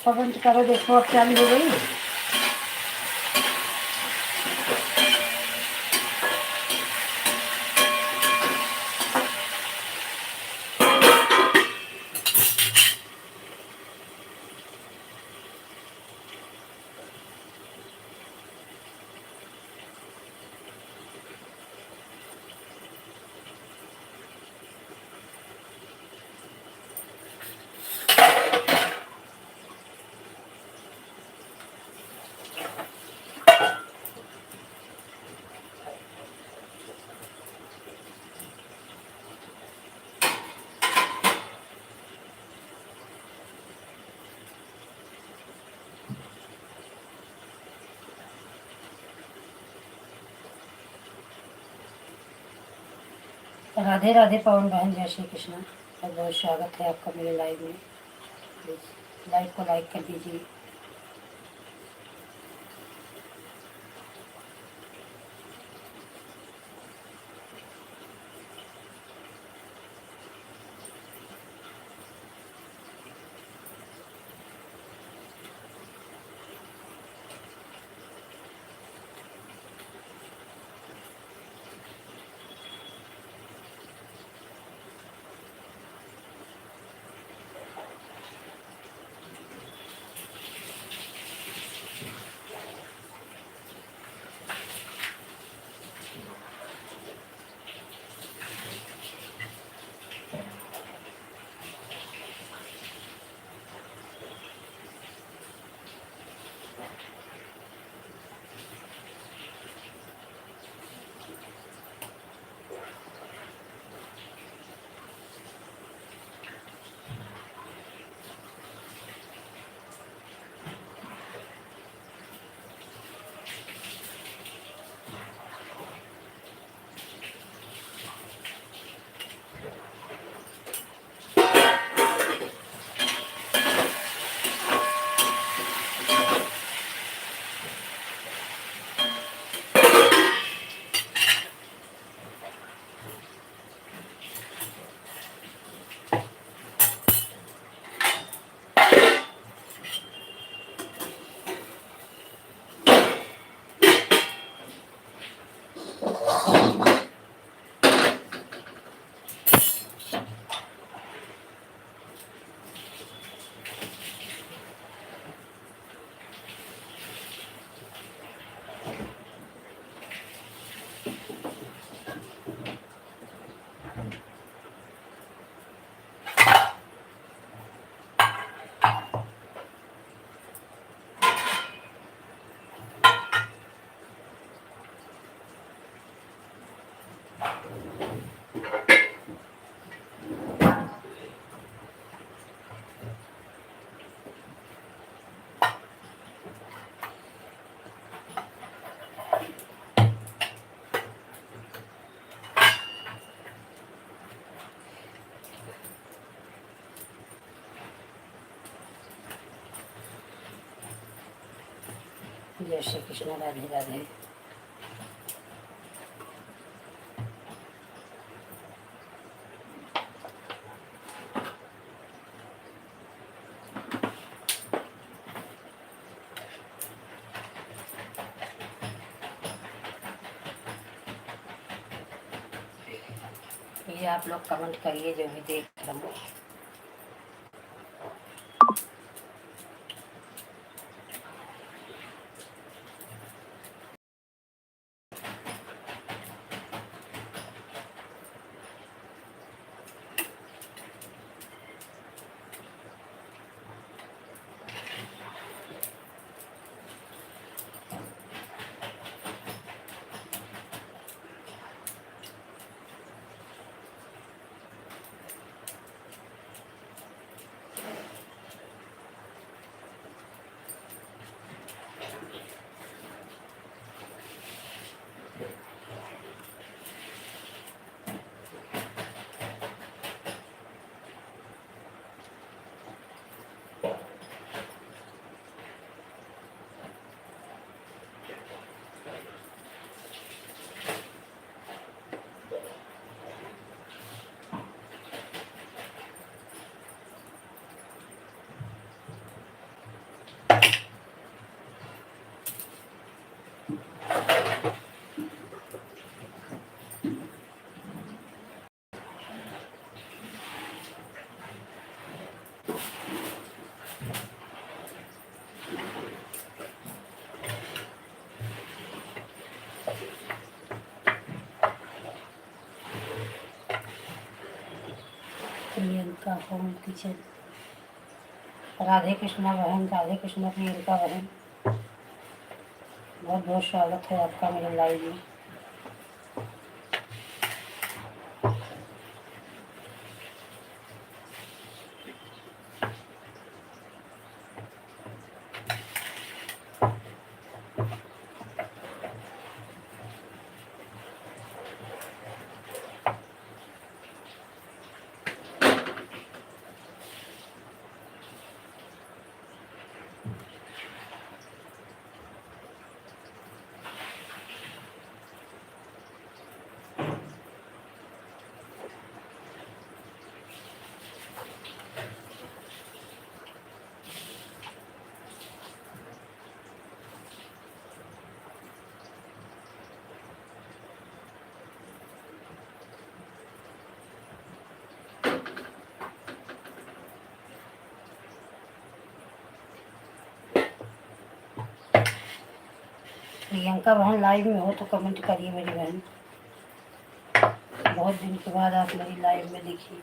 Comment करो, देखो अब चालू हो गई। राधे राधे पवन बहन, जय श्री कृष्णा। बहुत बहुत स्वागत है आपका मेरे लाइव में। प्लीज़ लाइव को लाइक कर दीजिए। जय श्री कृष्ण, राधे राधे। ये आप लोग कमेंट करिए जो भी देख रहा हूँ। Priyanka home kitchen. राधे कृष्णा बहन, राधे कृष्णा प्रियंका बहन, बहुत बहुत स्वागत है आपका मेरे लाइव में। प्रियंका बहन लाइव में हो तो कमेंट करिए मेरी बहन, बहुत दिन के बाद आप मेरी लाइव में देखिए।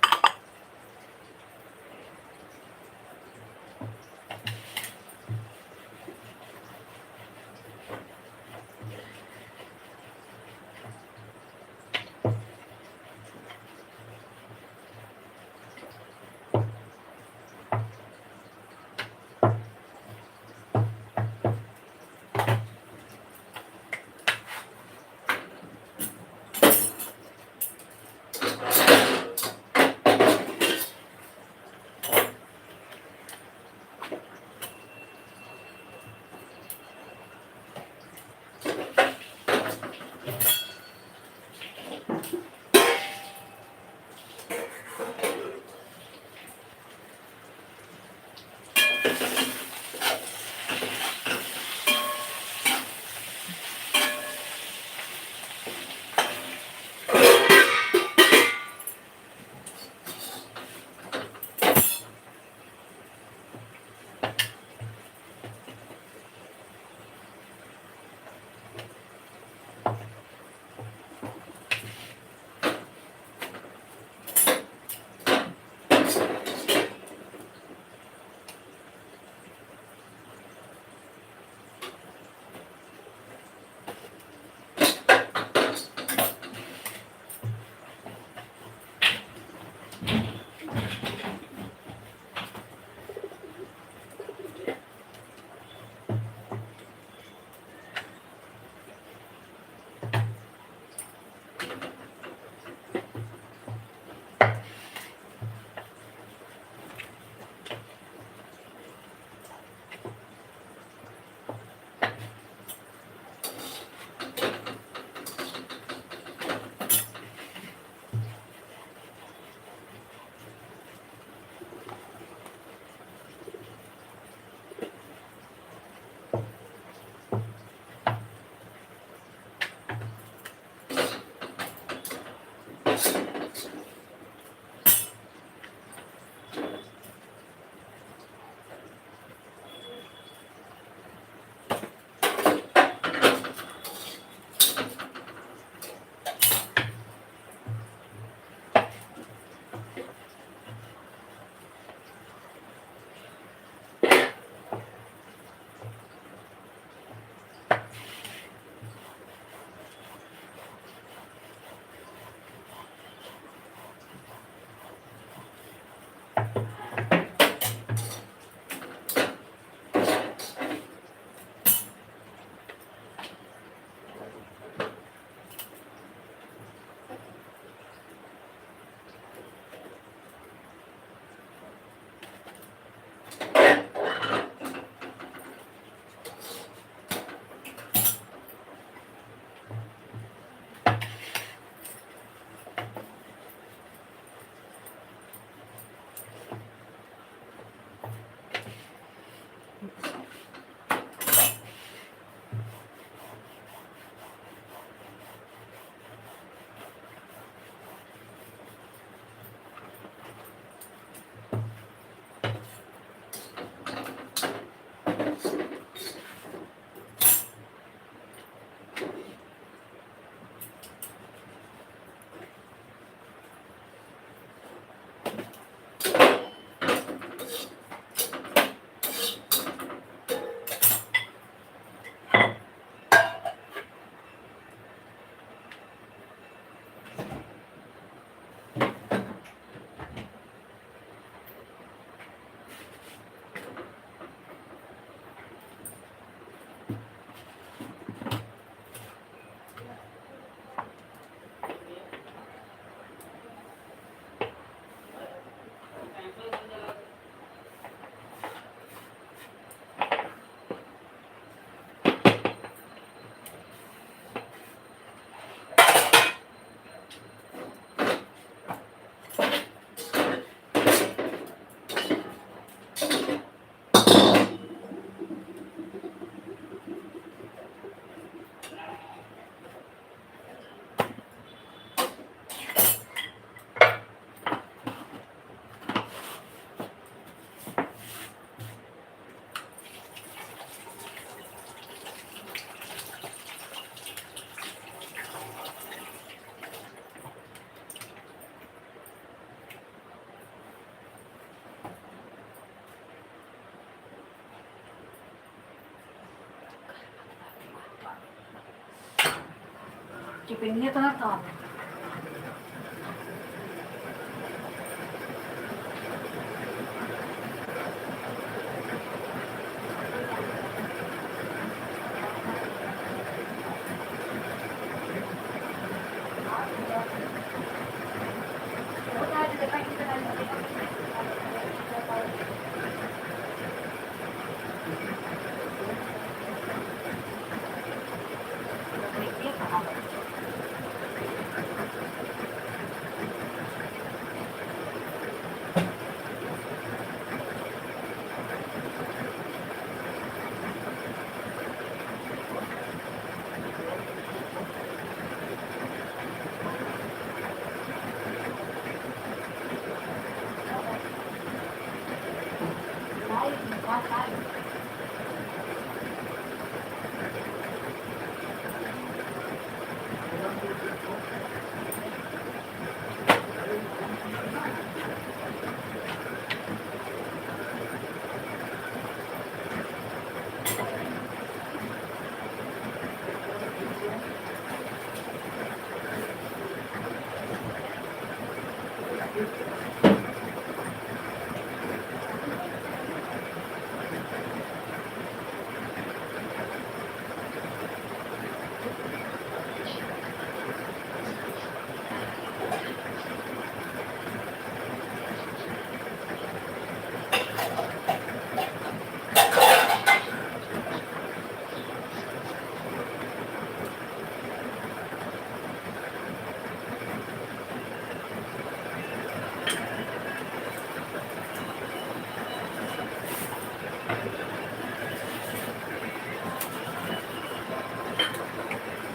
चिकनिया कहाँ काम है।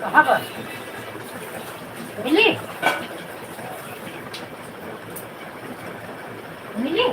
कहाँ पर मिली मिली।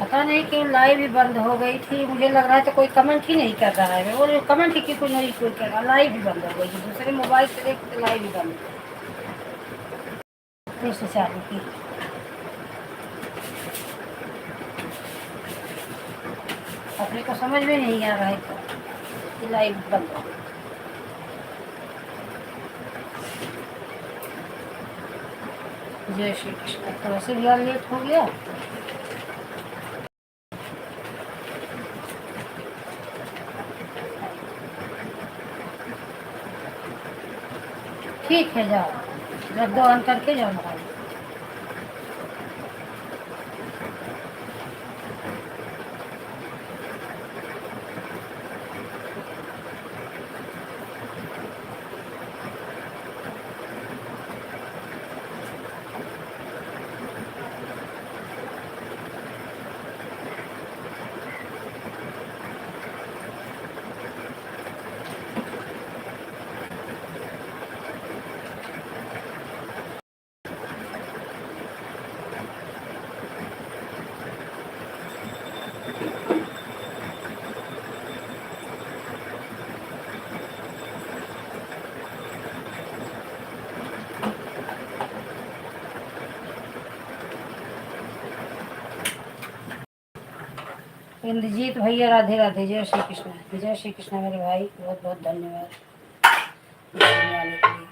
पता नहीं क्यों लाइव ही बंद हो गई थी। मुझे लग रहा है तो कोई कमेंट ही नहीं कर रहा है। वो कमेंट ही कोई नहीं कोई कर रहा, लाइव ही बंद हो गई। दूसरे मोबाइल से देख तो लाइव ही बंद फिर से चालू की। अपने को समझ में नहीं आ रहा है कि लाइव बंद हो गई। जय श्री कृष्ण। थोड़ा से भी लेट हो गया। ठीक है, जाओ, रख दो ऑन करके, जाओ नहाओ। इंद्रजीत भैया राधे राधे, जय श्री कृष्ण, जय श्री कृष्ण मेरे भाई, बहुत बहुत धन्यवाद जुड़ने आने के लिए।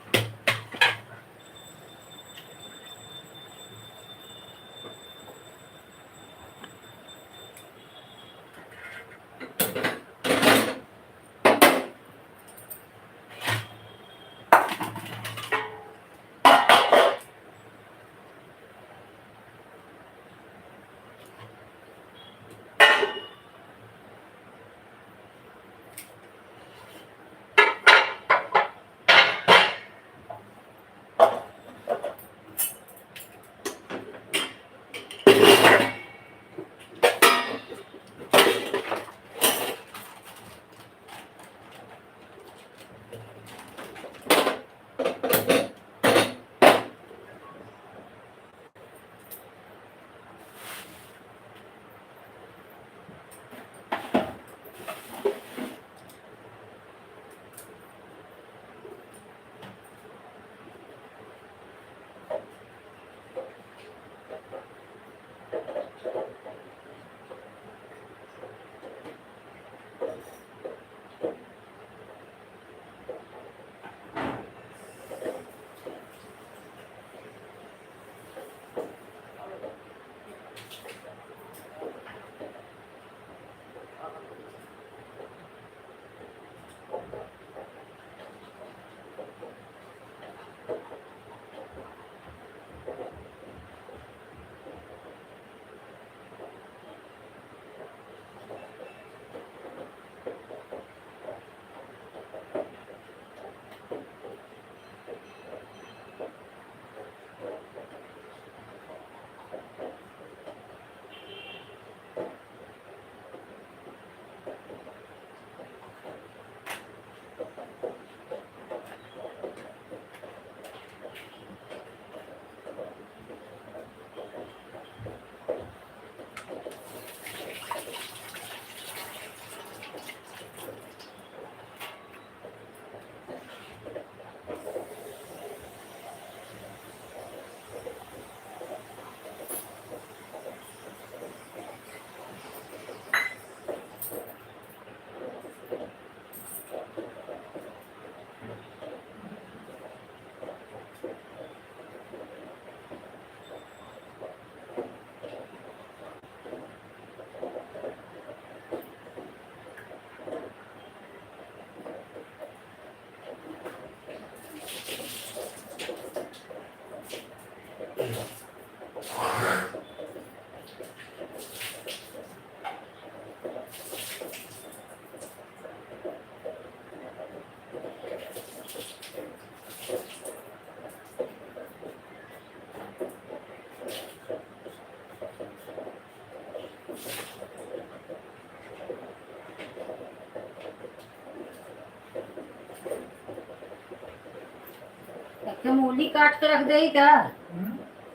क्या मूली काट के रख दे क्या?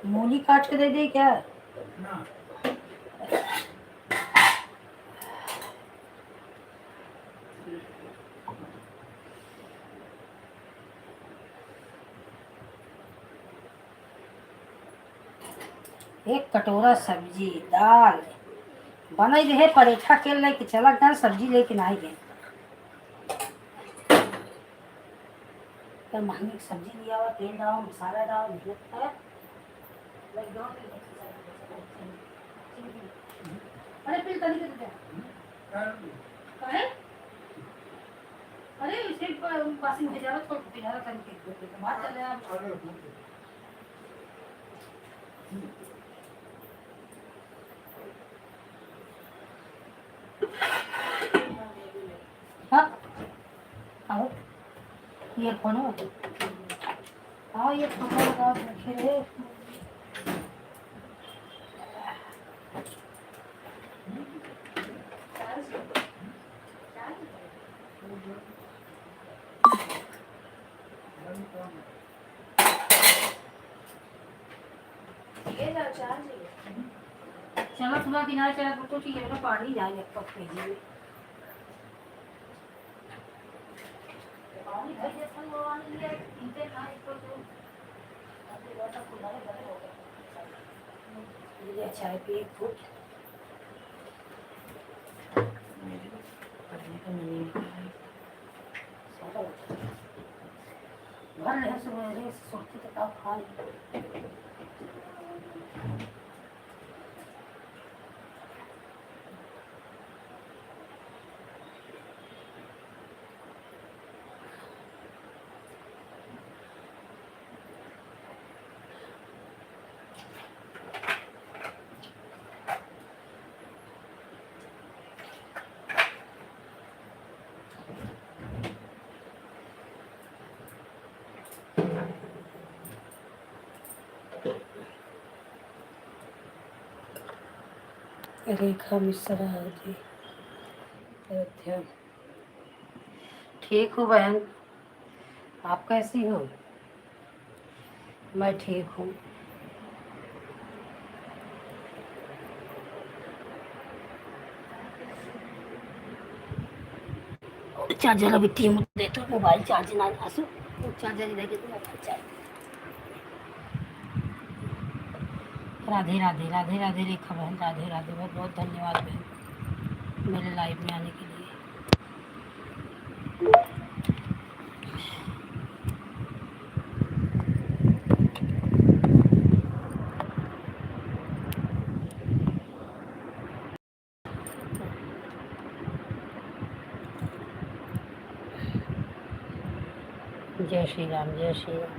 मूली काट के दे दे क्या? ना एक कटोरा सब्जी दाल बना रहे, परेठा के लेके चला गया, सब्जी लेके ना गए। तो महंगी सब्जी लिया हुआ, तेल डालो, मसाला डालो, मेहनत है। अरे फिर कभी कर काहे? अरे इसे पास में भेजा तो भेजा करके तो बात चल रहा है। हाँ आओ ये फोन हो आओ ये फोन लगाओ रखे रे चलो थोड़ा किनारे चला तो चाहिए ना पानी जाए तक भेजिए पानी भाई जैसा वो आने लिया इनके ना इसको जो अभी वाला खुला है बड़े हो गए ये चाय पी फुट पढ़ने का नहीं सारा घर है सवेरे सोचते तो आप खा रेखा मिश्रा जी अयोध्या ठीक हूँ बहन आप कैसी हो मैं ठीक हूँ चार्जर अभी टीम दे तो मोबाइल चार्ज ना आसू चार्जर दे के तो मोबाइल चार्ज राधे राधे राधे राधे रेखा बहन राधे राधे बहुत बहुत धन्यवाद बहन मेरे लाइव में आने के लिए जय श्री राम जय श्री राम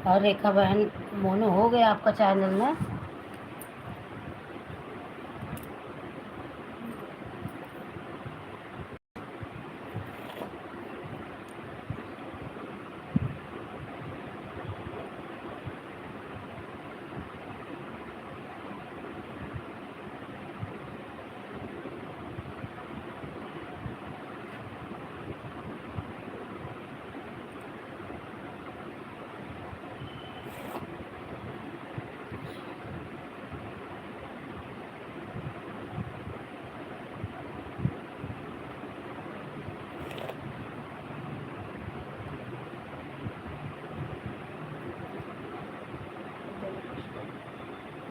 और रेखा बहन मोनो हो गया आपका चैनल में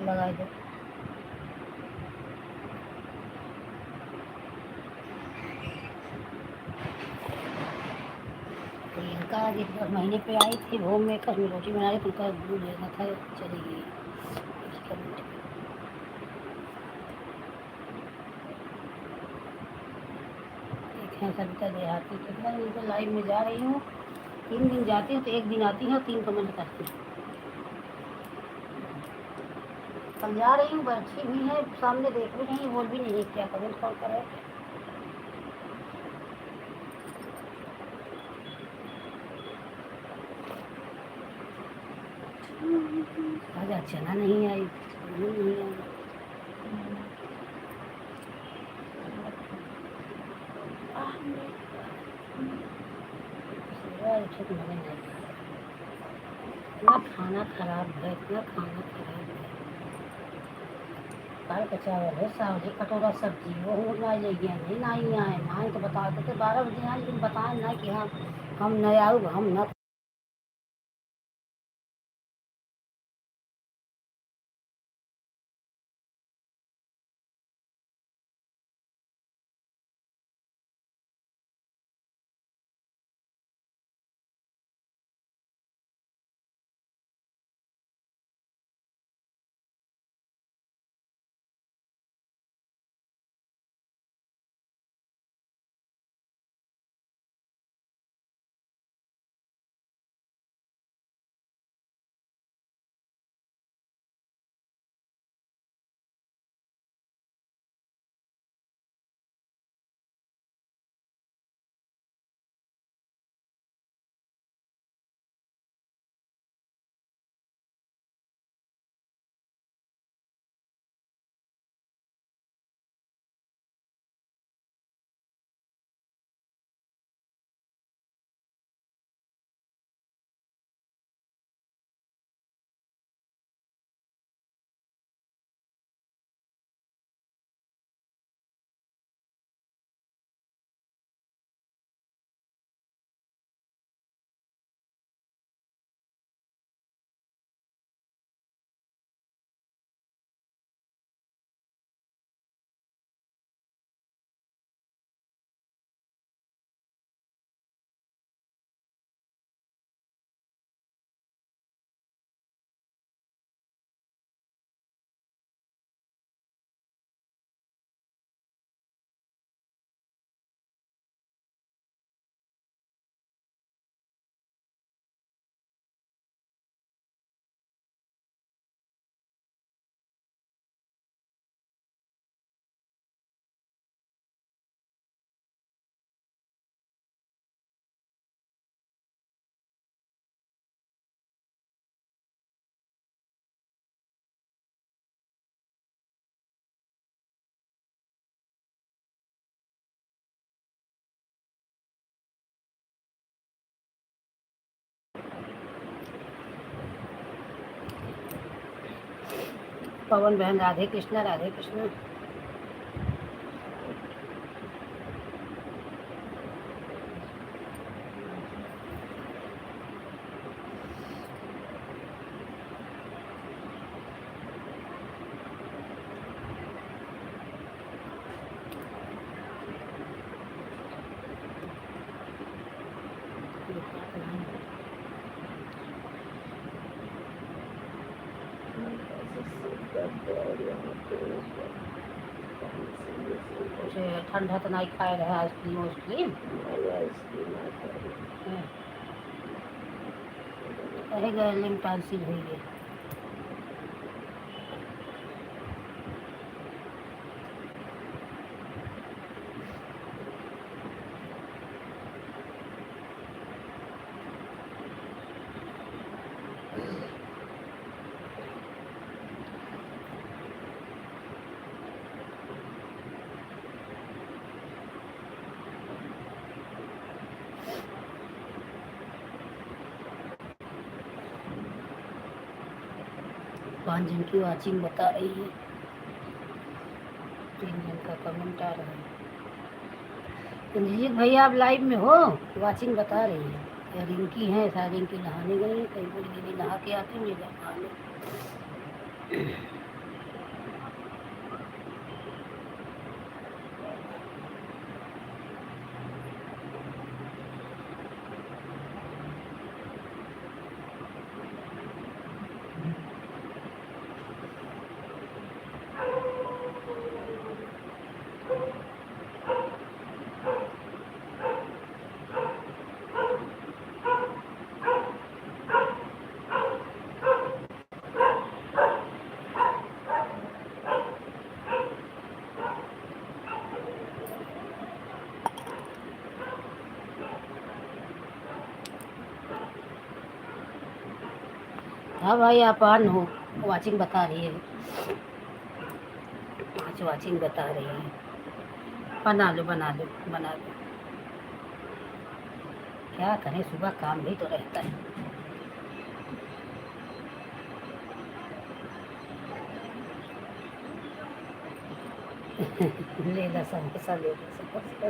लगा दो प्रियंका आज एक महीने पे आई थी होम मेकर में रोटी बना रही थी उनका दूध लेना था चली गई देखें सविता देहाती कितना दिन तो लाइव में जा रही हूँ 3 दिन जाती हूँ तो 1 दिन आती हूँ 3 कमेंट करती हूँ कल जा रही हूँ बैठी भी है सामने देख भी नहीं बोल भी नहीं क्या कमेंट कौन करे आज चना नहीं आई नहीं आई ठीक नहीं इतना खाना खराब है, इतना खाना खराब है। काल का चावल है, सावली कटोरा सब्जी, वो ना ले गया नहीं, ना ही आए ना आए तो बता देते 12 बजे आए, लेकिन बताए ना कि हाँ हम नहीं आओ, हम न पवन बहन राधे कृष्ण, राधे कृष्ण। ठंडा तो नहीं खाए रहे आइसक्रीम वाइसक्रीम, रह गए लिमटांसिल हो गए। पाँच जन की वाचिंग बता रही है, 3 जन का कमेंट आ रहा है। रंजीत भैया आप लाइव में हो, वाचिंग बता रही है। या रिंकी है, शायद रिंकी नहाने गई है, कहीं बड़ी दीदी नहा के आती मुझे नहा लो। हाँ भाई आप ऑन हो, वाचिंग बता रही है, 5 वाचिंग बता रही है। बना लो बना लो बना लो, क्या करें, सुबह काम भी तो रहता है। ले ला समोसा, ले ला समोसा।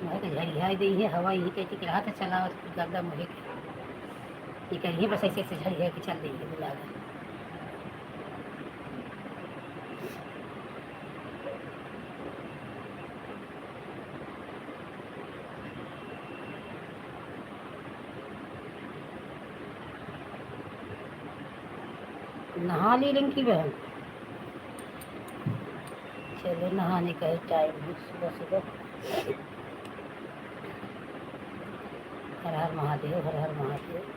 मैं तो झरियाई दी है हवा, यही कहती कि रात चला गर्दा मुझे ये कहिए, बस ऐसे ऐसे झरिया के चल रही है बुला कर। नहा ली रिंकी बहन? चलो नहाने का टाइम है सुबह सुबह। हर हर महादेव, हर हर महादेव।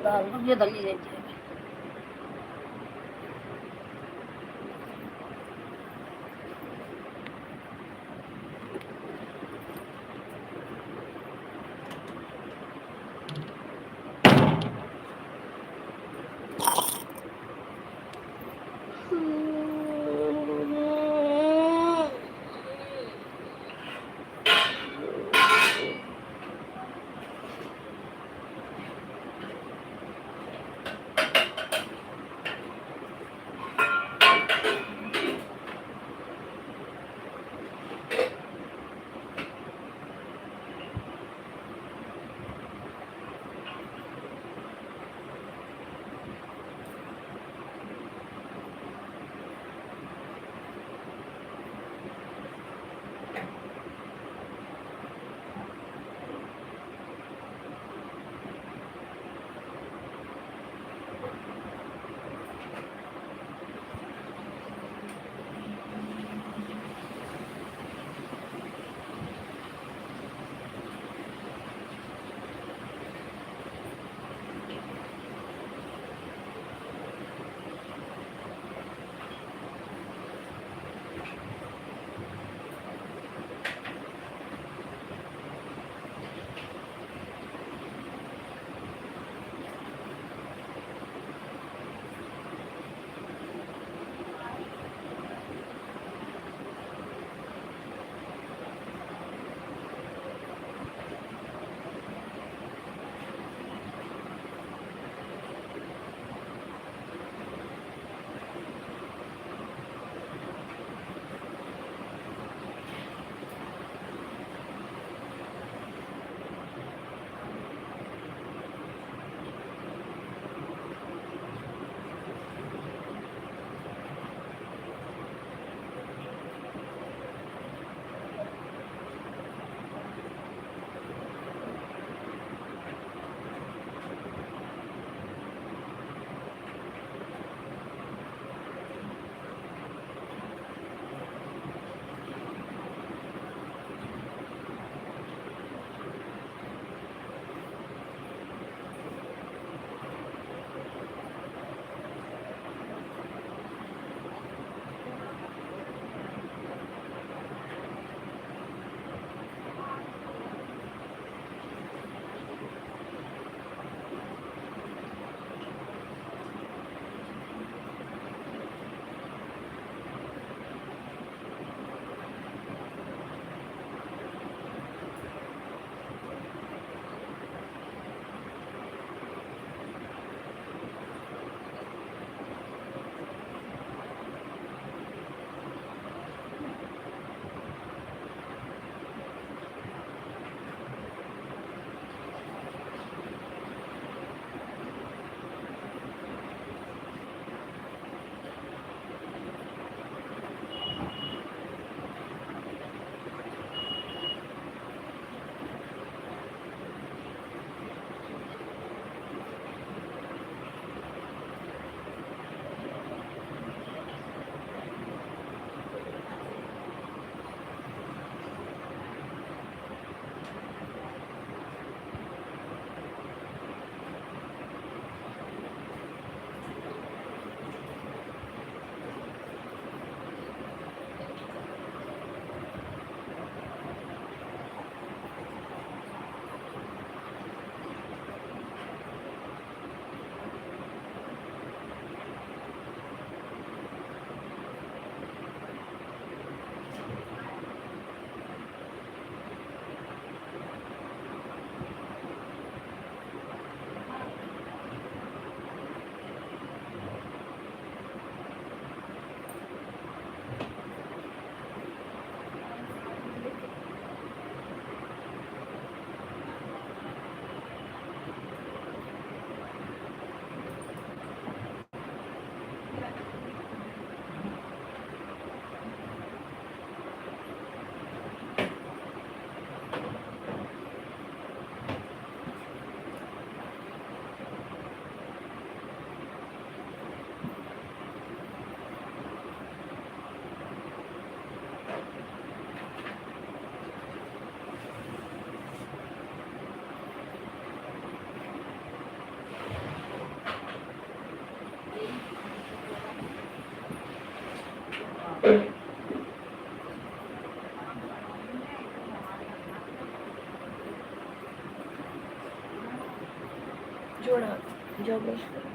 दाल मुझे दली ले जाए। छोड़ा जो ब्रश करो।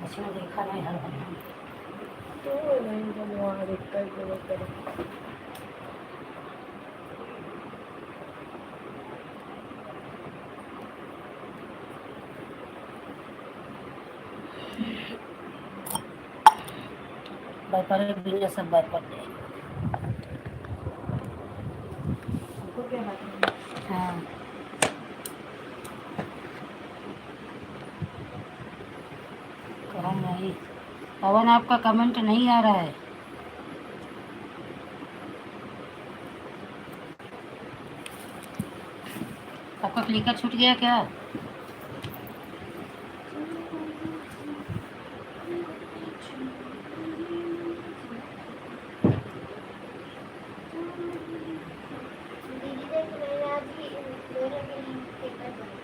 अच्छा देखा नहीं हर तो नहीं जब वहाँ देखता है तो वो करे। बाइपर बिना सब बाइपर दे। हाँ कहाँ नहीं पवन आपका कमेंट नहीं आ रहा है। आपका क्लिकर छूट गया क्या? दीदी देख मैंने आज ही मेरे के लिए पेपर बनाया।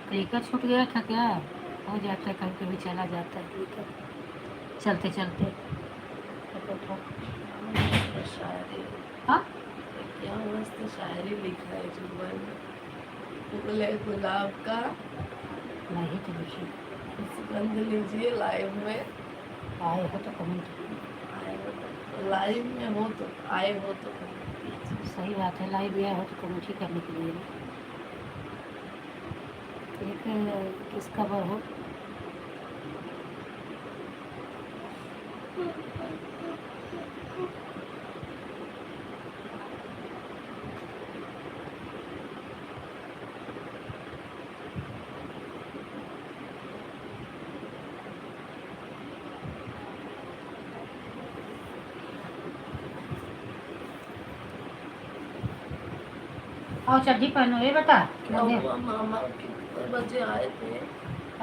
क्लिकर छूट गया था क्या? हो जाता है कभी कभी चला जाता है क्लिकर चलते चलते। शायरी हाँ क्या मस्त शायरी लिखा है जुम्मन। फूल है गुलाब का नहीं तो देखिए सुगंध लीजिए लाइव में। आए हो तो कमेंट। आए हो तो लाइव में हो तो आए हो तो सही बात है लाइव में आए हो तो कमेंट ही करने के लिए ना। एक किसका बर हो आओ चड्डी पहनो ये बेटा। क्या हुआ मामा कितने बजे आए थे?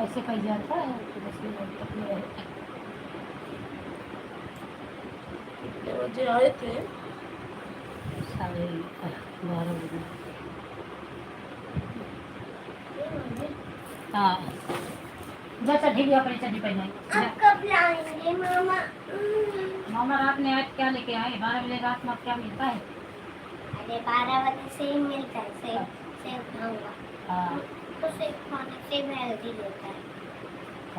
ऐसे कहीं जाता है तो 10 मिनट तक में रहे। कितने बजे आए थे? 12:30 बजे। हाँ जा चड्डी लिया अपनी चड्डी पहनाई। आप कब लाएंगे मामा? मामा रात में आज क्या लेके आए? 12 बजे रात में क्या मिलता है? अरे 12 बजे सेब मिलता है। सेब सेब खाऊंगा। हाँ तो सेब खाने से हेल्दी रहता है।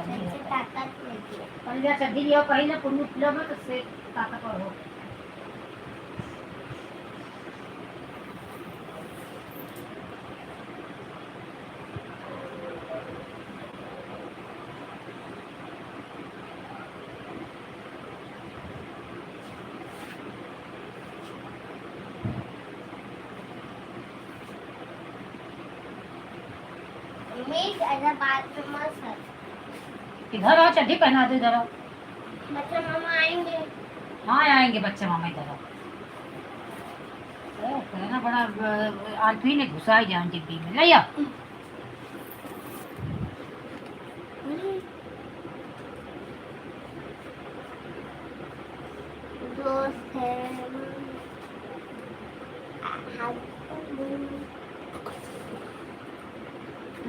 सेब से ताकत मिलती है। कल जा चड्डी लिया पहले पुन्नू पिला में तो से ताकतवर हो। इधर आओ चड्डी पहना दो इधर आओ। बच्चा मामा आएंगे। हाँ आएंगे बच्चे मामा इधर आओ। कहना बड़ा आलपी ने घुसा ही जान डिब्बी में ले आओ। दोस्त है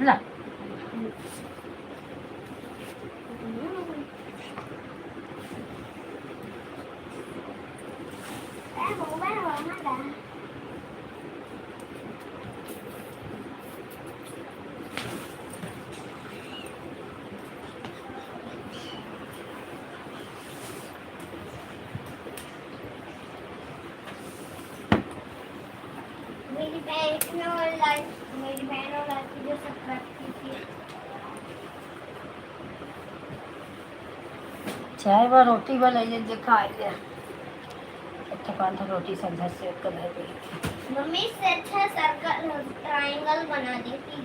ला मेरी बहन और लड़की जो सब रखती थी। चाय व रोटी बनाइए जो खाइए। अच्छा पान था रोटी संझा से कर है मम्मी से अच्छा सर्कल ट्रायंगल बना देती।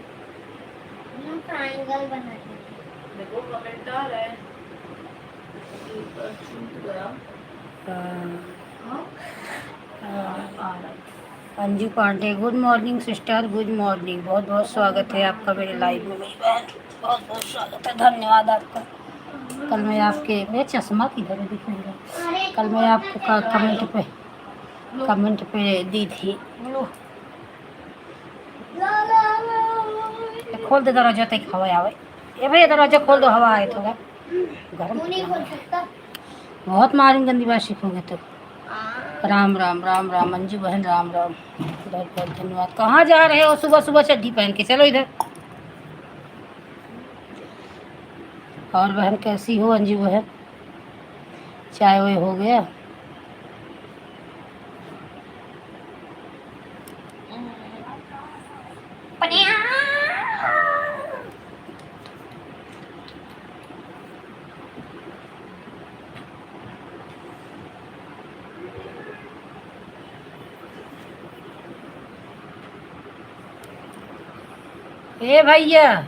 ट्रायंगल बना देती। देखो कमेंट आ रहा है पेपर छूट गया। हाँ हाँ हाँ आ रहा है। Anju Pandey, good morning sister, good morning. बहुत बहुत स्वागत है आपका मेरे लाइव में मेरी बहन। बहुत बहुत स्वागत है, धन्यवाद आपका। कल मैं आपके, मेरा चश्मा किधर है दिख नहीं रहा। कल मैं आपको कमेंट पे दी थी। लो, खोल दे दरवाजा, तक हवा आवे। ए भैया दरवाजा खोल दो, हवा आए थोड़ा। गर्म तू नहीं कितना खोल है। सकता। बहुत मारूंगी, गंदी बात सीखोगे तो। राम राम राम राम अंजू बहन, राम राम। बहुत बहुत धन्यवाद। कहाँ जा रहे हो सुबह सुबह चड्डी पहन के? चलो इधर। और बहन कैसी हो अंजू बहन? चाय वाय हो गया? ए भैया,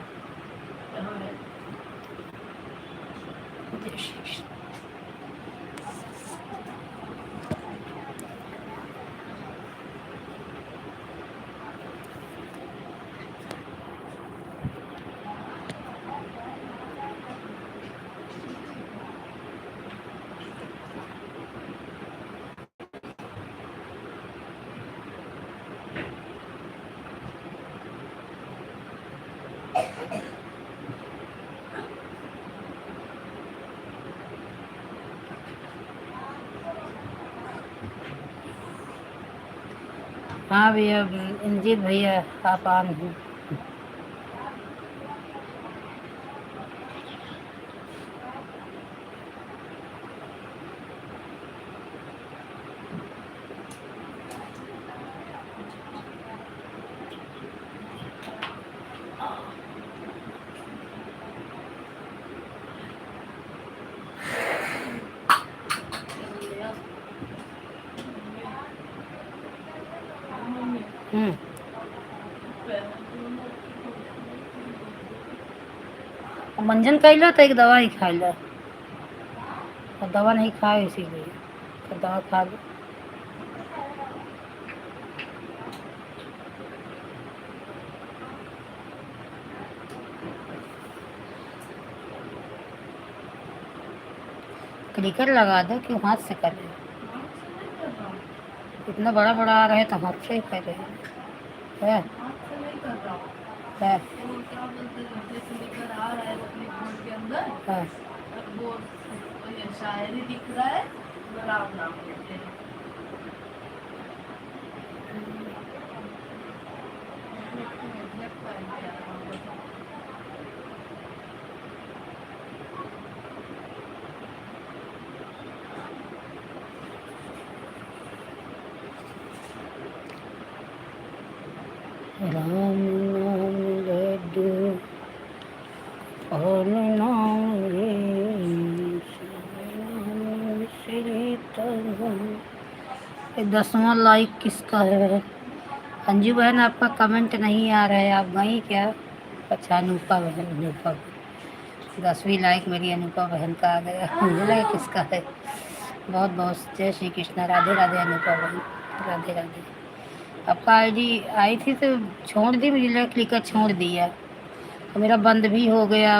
हाँ भैया, इंजीत भैया आप आन हैं। मंजन कैला तो एक दवा ही खा लो, और दवा नहीं खाए इसीलिए तो दवा खा लो। क्लिकर लगा दो, क्यों हाथ से कर रहे हो? इतना बड़ा बड़ा आ रहा है तो हाथ से ही कर रहे हैं। है है वो क्या बोलते हैं, जैसे लेकर आ रहा है अपने घर के अंदर, है। वो ये शायरी दिख रहा है, राम नाम लेते हैं। राम नाम लड्डू और नाम श्री तरह। 10वां लाइक किसका है? अंजू बहन आपका कमेंट नहीं आ रहा है, आप गई क्या? अच्छा, अनूपा बहन, अनूपा 10वीं लाइक मेरी अनूपा बहन का आ गया। मुझे लगा किसका है। बहुत बहुत जय श्री कृष्णा, राधे राधे अनूपा बहन, राधे राधे। आपका आईडी आई थी तो छोड़ दी, मुझे लगा क्लिकर छोड़ दिया तो मेरा बंद भी हो गया।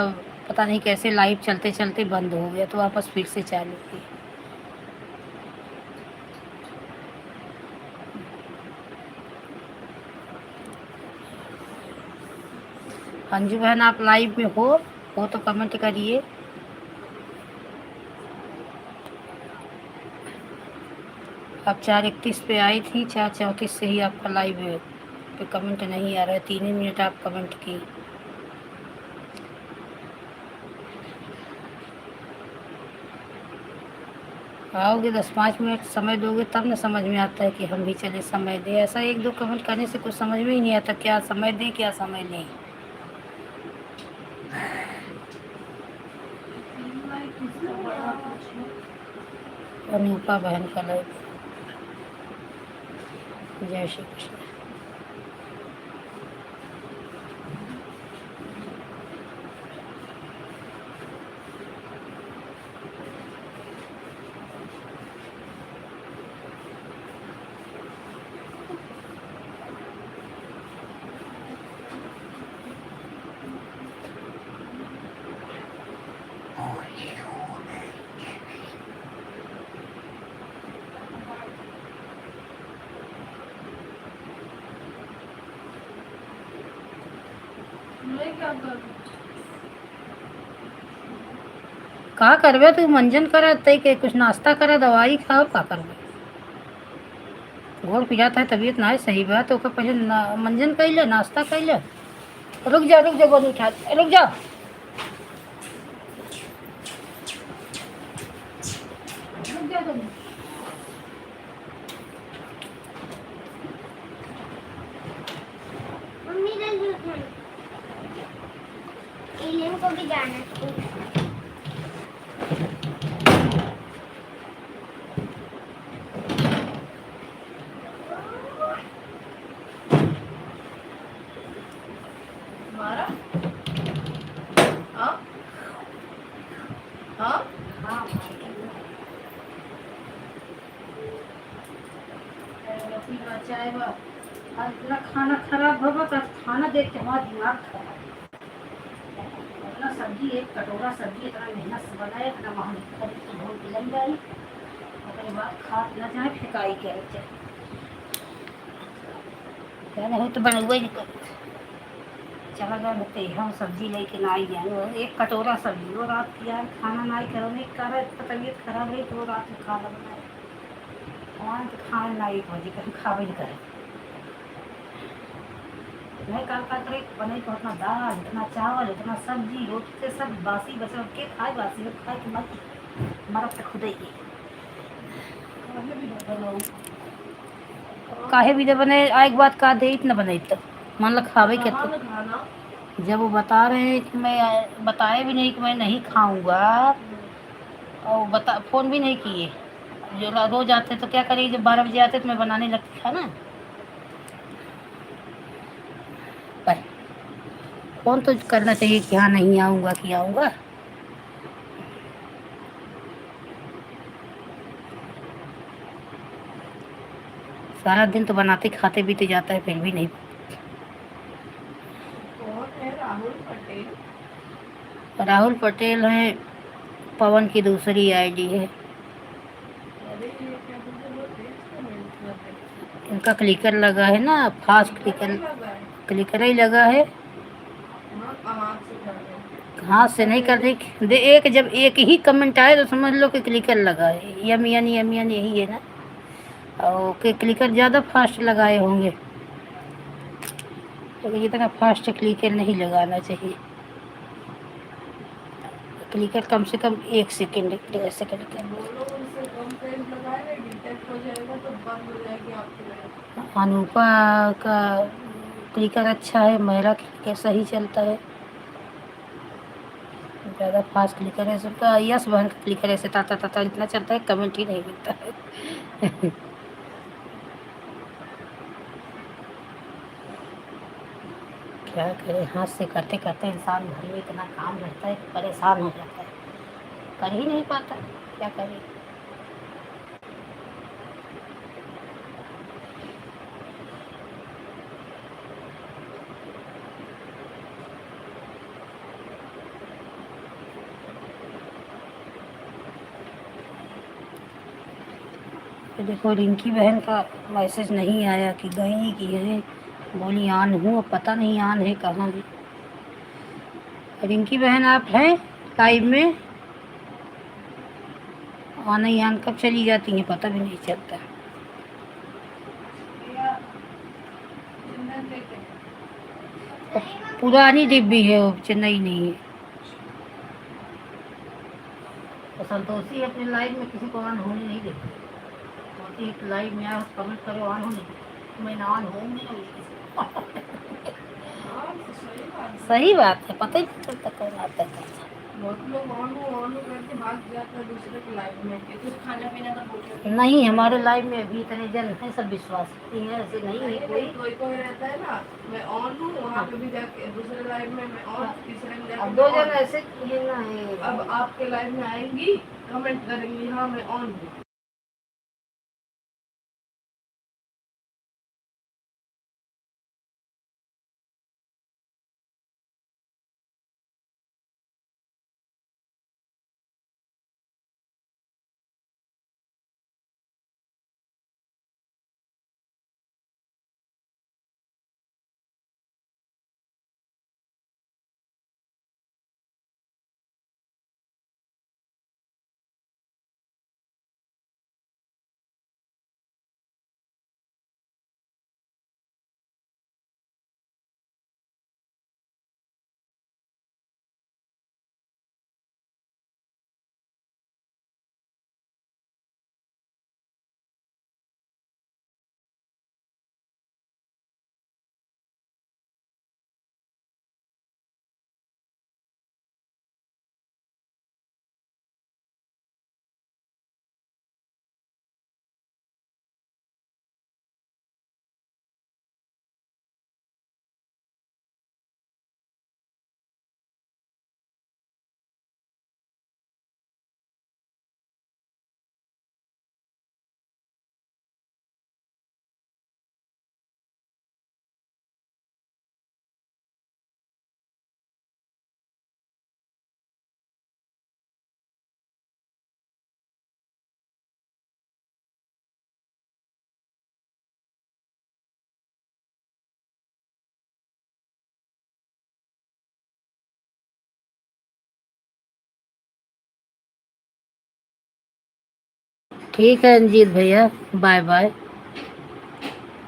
पता नहीं कैसे लाइव चलते चलते बंद हो गया, तो वापस फिर से चालू की। अंजू बहन आप लाइव में हो तो कमेंट करिए। आप 4:31 पे आई थी, 4:34 से ही आपका लाइव पे कमेंट नहीं आ रहा है। 3 ही मिनट आप कमेंट की। आओगे 10-5 मिनट समय दोगे तब ना समझ में आता है कि हम भी चले समय दे। ऐसा 1-2 कमेंट करने से कुछ समझ में ही नहीं आता क्या समय दें क्या समय नहीं। अनूपा बहन का लाइव। जय श्री कृष्ण। क्या कर? का करबे तू मंजन करे तई के कुछ नाश्ता करे दवाई खाओ का करबे घोर पिजाता है तबीयत ना है सही बात तो ओकर पहले मंजन कैले नाश्ता कैले रुक जा गोद उठा रुक जा रुक जा तुम मम्मी जल्दी उठो, एलियन को भी जाना है स्कूल। मारा? हाँ? हाँ? हाँ चाय बा आज इतना खाना खराब होगा तो खाना देख के हमारा दिमाग खराब इतना सब्जी एक कटोरा सब्जी इतना मेहनत से बनाए इतना महंगी खरीद के बहुत पिलाई जाए उसके बाद खा न जाए फेंकाई के रखे क्या नहीं तो बनवे नहीं कर चला गया बते हम सब्जी लेके ना आई जाए वो एक कटोरा सब्जी वो रात की यार खाना ना ही करो नहीं कर तबीयत खराब है तो वो रात में खाना बनाए हमारे तो खाना ना एक बजे कहीं खावे नहीं करे नहीं काल का करे बने तो उतना दाल इतना चावल इतना सब्जी रोटी से सब बासी बचा के खाए बासी लोग खाए तो मत मरत तक खुद ही काहे भी बने एक बात का दे इतना बने तो मान लो खावे के कहाँ तो में खाना? जब वो बता रहे हैं कि मैं बताए भी नहीं कि मैं नहीं खाऊंगा और बता फोन भी नहीं किए जो रोज आते तो क्या करिए जब 12 बजे आते तो मैं बनाने लगती खाना पर फोन तो करना चाहिए कि हाँ नहीं आऊँगा कि आऊँगा सारा दिन तो बनाते खाते बीते जाता है फिर भी नहीं कौन है? राहुल पटेल? राहुल पटेल है पवन की दूसरी आईडी है अरे ये क्या मुझे बहुत तेज कमेंट कर रहे हैं। इनका क्लिकर लगा है ना फास्ट क्लिकर क्लिकर नहीं लगा है? क्लिकर ही लगा है हाँ, आवाज से कर रहे हैं। हाथ से नहीं कर रही दे एक जब एक ही कमेंट आए तो समझ लो कि क्लिकर लगा है यम यानी यही है ना और कि क्लिकर ज़्यादा फास्ट लगाए होंगे तो इतना फास्ट क्लिकर नहीं लगाना चाहिए क्लिकर कम से कम 1 सेकंड 1.5 सेकंड का बोलो उनसे कम पेज लगाए, डिटेक्ट हो जाएगा तो बंद हो जाएगी आपकी लाइफ। अनूपा का क्लिकर अच्छा है मेरा क्लिकर सही चलता है ज़्यादा फास्ट क्लिकर है सबका यस बहन का क्लिकर ऐसे ताता ताता इतना चलता है कमेंट ही नहीं मिलता है क्या करें हाथ से करते करते इंसान घर में इतना काम रहता है कि परेशान हो जाता है कर ही नहीं पाता क्या करें तो देखो रिंकी बहन का मैसेज नहीं आया कि गई कि है बोली आन हूँ अब पता नहीं आन है कहाँ है रिंकी बहन आप हैं लाइव में आना ही आन कब चली जाती हैं पता भी नहीं चलता चंदन लेके पुरानी डिब्बी है वो चेन्नई नहीं है तो संतोषी अपने लाइव में किसी को ऑन होने नहीं देती बोलती है लाइव में आप कमेंट करो ऑन होने दो मैं ऑन होंगी हाँ, तो सही बात है। सही बात है पता ही नहीं चलता कौन आता है बहुत लोग ऑन करके भाग जाता है दूसरे के लाइफ में कि कुछ खाने पीने का पूछे। नहीं हमारे लाइव में अभी इतने जन हैं सब विश्वास करती हैं ऐसे नहीं है कोई कोई कोई रहता है ना, मैं ऑन हूँ वहाँ पे भी जाके दूसरे लाइव में मैं ऑन, तीसरे में जाके अब 2 मैं जन on। ऐसे हैं ना है अब आपके लाइव में आएंगी, कमेंट करेंगी हाँ मैं ऑन हूँ। ठीक है रंजीत भैया, बाय बाय।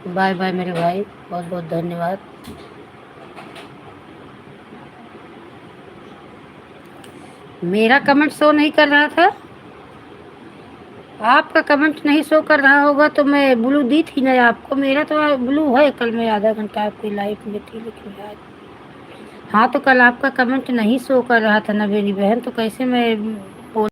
बाय बाय मेरे भाई, बहुत बहुत धन्यवाद। मेरा कमेंट शो नहीं कर रहा था, आपका कमेंट नहीं शो कर रहा होगा तो मैं ब्लू दी थी ना आपको। मेरा तो ब्लू है, कल मैं आधा घंटा आपकी लाइफ में थी, लेकिन आज हाँ, तो कल आपका कमेंट नहीं शो कर रहा था ना मेरी बहन, तो कैसे मैं बोल।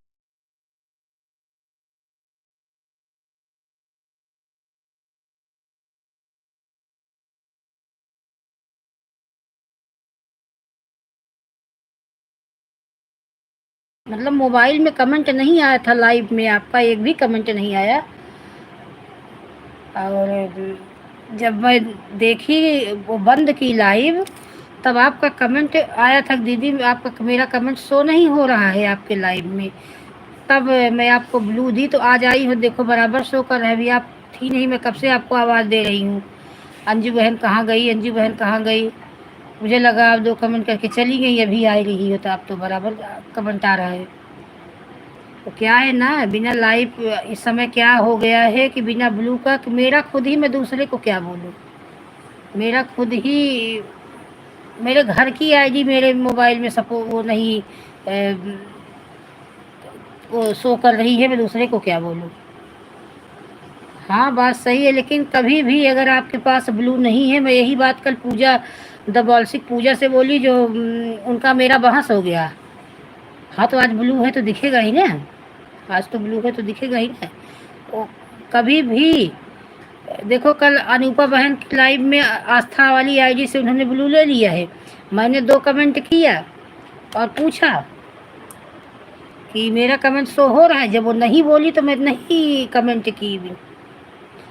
मतलब मोबाइल में कमेंट नहीं आया था, लाइव में आपका एक भी कमेंट नहीं आया। और जब मैं देखी, वो बंद की लाइव, तब आपका कमेंट आया था दीदी आपका, मेरा कमेंट शो नहीं हो रहा है आपके लाइव में। तब मैं आपको ब्लू दी, तो आज आई हो, देखो बराबर शो कर रहा है। अभी आप थी नहीं, मैं कब से आपको आवाज़ दे रही हूँ, अंजू बहन कहाँ गई, अंजू बहन कहाँ गई। मुझे लगा आप 2 कमेंट करके चली गई, अभी आ रही हो, तो आप तो बराबर कमेंट आ रहा है। तो क्या है ना, बिना लाइव इस समय क्या हो गया है कि बिना ब्लू का, कि मेरा खुद ही, मैं दूसरे को क्या बोलूँ। मेरा खुद ही, मेरे घर की आईडी मेरे मोबाइल में सपो वो नहीं वो शो कर रही है, मैं दूसरे को क्या बोलूँ। हाँ, बात सही है, लेकिन कभी भी अगर आपके पास ब्लू नहीं है, मैं यही बात कल पूजा द बॉल्सिक पूजा से बोली, जो उनका मेरा बहस हो गया। हाँ, तो आज ब्लू है तो दिखेगा ही ना, आज तो ब्लू है तो दिखेगा ही ना। वो कभी भी देखो, कल अनूपा बहन की लाइव में आस्था वाली आईडी से उन्होंने ब्लू ले लिया है। मैंने 2 कमेंट किया और पूछा कि मेरा कमेंट शो हो रहा है, जब वो नहीं बोली तो मैं नहीं कमेंट की भी।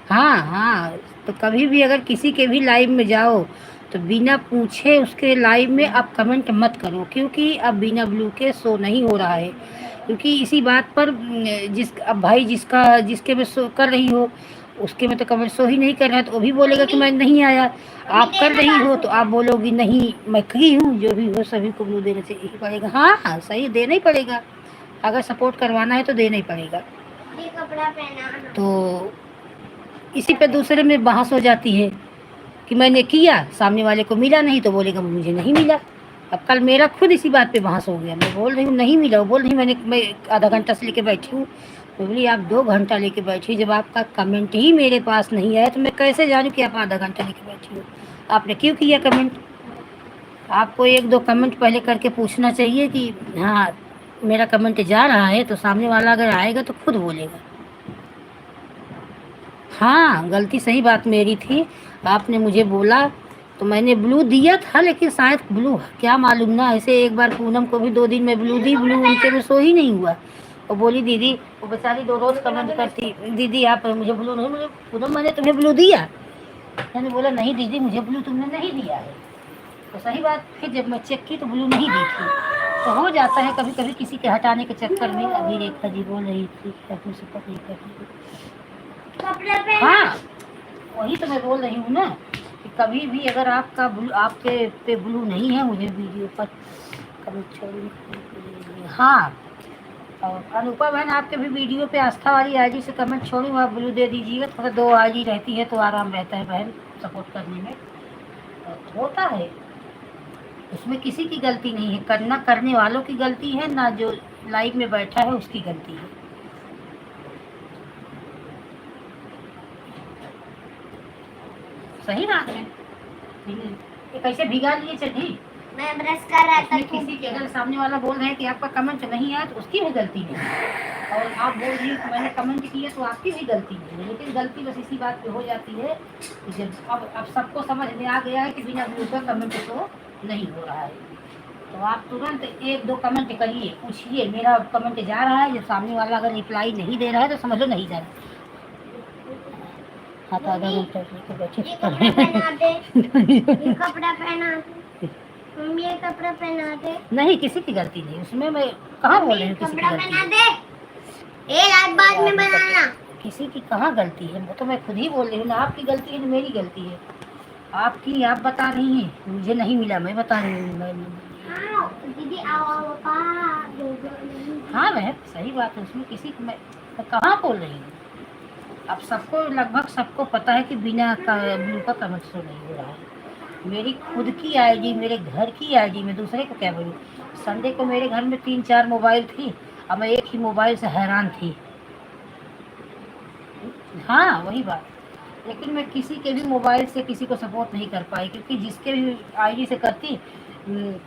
हाँ हाँ, तो कभी भी अगर किसी के भी लाइव में जाओ तो बिना पूछे उसके लाइव में आप कमेंट मत करो, क्योंकि अब बिना ब्लू के शो नहीं हो रहा है। क्योंकि इसी बात पर अब भाई जिसके में शो कर रही हो, उसके में तो कमेंट शो ही नहीं कर रहा है, तो वो भी बोलेगा कि मैं नहीं आया। आप कर रही हो तो आप बोलोगी नहीं मैं की हूँ, जो भी हो सभी को ब्लू देना चाहिए पड़ेगा। हाँ हाँ, सही, देना ही पड़ेगा, अगर सपोर्ट करवाना है तो देना ही पड़ेगा। ये कपड़ा पहना तो इसी पे दूसरे में बहस हो जाती है कि मैंने किया, सामने वाले को मिला नहीं तो बोलेगा मुझे नहीं मिला। अब कल मेरा खुद इसी बात पे बहस हो गया, मैं बोल रही हूँ नहीं मिला, वो बोल रही मैं आधा घंटा से लेके बैठी हूँ। मैं बोली आप 2 घंटा लेके बैठी, जब आपका कमेंट ही मेरे पास नहीं आया तो मैं कैसे जानूँ कि आप आधा घंटा लेके बैठी हो। आपने क्यों किया कमेंट? आपको 1-2 कमेंट पहले करके पूछना चाहिए कि हाँ मेरा कमेंट जा रहा है, तो सामने वाला अगर आएगा तो खुद बोलेगा। हाँ, गलती सही बात मेरी थी, आपने मुझे बोला तो मैंने ब्लू दिया था, लेकिन शायद ब्लू क्या मालूम ना, ऐसे एक बार पूनम को भी 2 दिन में ब्लू दी, ब्लू उनके में शो ही नहीं हुआ। वो बोली दीदी, वो बेचारी 2 रोज कमेंट करती, दीदी आप मुझे ब्लू नहीं, मुझे पूनम मैंने तुम्हें ब्लू दिया। मैंने बोला नहीं दीदी मुझे ब्लू तुमने नहीं दिया है। तो सही बात, फिर जब मैं चेक की तो ब्लू नहीं दी थी। तो हो जाता है कभी कभी किसी के हटाने के चक्कर में। अभी रेखा जी बोल रही थी से पकड़ी कर, कपड़ा पहना। हाँ वही तो मैं बोल रही हूँ ना, कि कभी भी अगर आपका आपके पे ब्लू नहीं है, मुझे वीडियो पर कमेंट छोड़िए। हाँ, और अनुपा बहन आपके भी वीडियो पे आस्था वाली आईडी से कमेंट छोड़ूँ, आप ब्लू दे दीजिएगा, थोड़ा 2 आईडी रहती है तो आराम रहता है बहन सपोर्ट करने में। तो होता है, उसमें किसी की गलती नहीं है, करना करने वालों की गलती है ना, जो लाइव में बैठा है उसकी गलती है। सही बात है, ये कैसे भिगा लिए चढ़ी। मैं ब्रश कर रहा था, उसमें किसी के अगर सामने वाला बोल रहे हैं कि आपका कमेंट नहीं आया तो उसकी भी गलती नहीं है, और आप बोल रही हो कि मैंने कमेंट किया तो आपकी भी गलती नहीं है। लेकिन गलती बस इसी बात पे हो जाती है कि जब अब सबको समझ में आ गया है कि बिना ब्लू का कमेंट तो नहीं हो रहा है, तो आप तुरंत 1-2 कमेंट करिए, पूछिए मेरा कमेंट जा रहा है। जब सामने वाला अगर रिप्लाई नहीं दे रहा है तो समझ लो नहीं जा रहा। हाँ, तो आधा घंटा लेके बैठे ये कपड़ा पहना दे, ये कपड़ा पहना दे, मम्मी ये कपड़ा पहना दे। नहीं, किसी की गलती नहीं उसमें, मैं कहाँ बोल रही हूँ किसी की कपड़ा गलती पहना है। दे, ये रात बाद में बनाना। किसी की कहाँ गलती है, वो तो मैं खुद ही बोल रही हूँ ना, आपकी गलती है तो मेरी गलती है। आपकी आप बता रही हैं मुझे नहीं मिला, मैं बता रही हूँ मैं दीदी आओ पापा। हाँ बहन सही बात है, उसमें किसी को मैं मैं कहाँ बोल रही हूँ? अब सबको लगभग सबको पता है कि बिना ब्लू का कमेंट शो नहीं हो रहा है। मेरी खुद की आईडी, मेरे घर की आईडी, में दूसरे को क्या बोलूँ? संडे को मेरे घर में 3-4 मोबाइल थी, अब मैं एक ही मोबाइल से हैरान थी। हाँ वही बात। लेकिन मैं किसी के भी मोबाइल से किसी को सपोर्ट नहीं कर पाई, क्योंकि जिसके भी आईडी से करती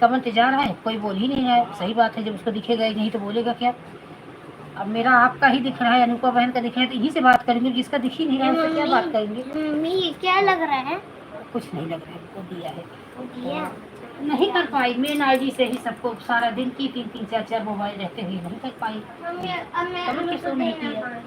कमेंट जा रहा है, कोई बोल ही नहीं रहा है। सही बात है, जब उसको दिखेगा ही नहीं तो बोलेगा क्या? अब मेरा आपका ही दिख रहा है, अनुपा बहन का दिख रहा है, तो यहीं से बात करेंगे। जिसका दिख ही नहीं रहा है उससे क्या बात करेंगे? मम्मी क्या लग रहा है? कुछ नहीं लग रहा है, वो दिया है। वो दिया नहीं कर पाई, मेन आईडी से ही सबको सारा दिन की 3-3 4-4 मोबाइल रहते हुए नहीं कर पाई। मम्मी अब मैं कमेंट किसको नहीं किया?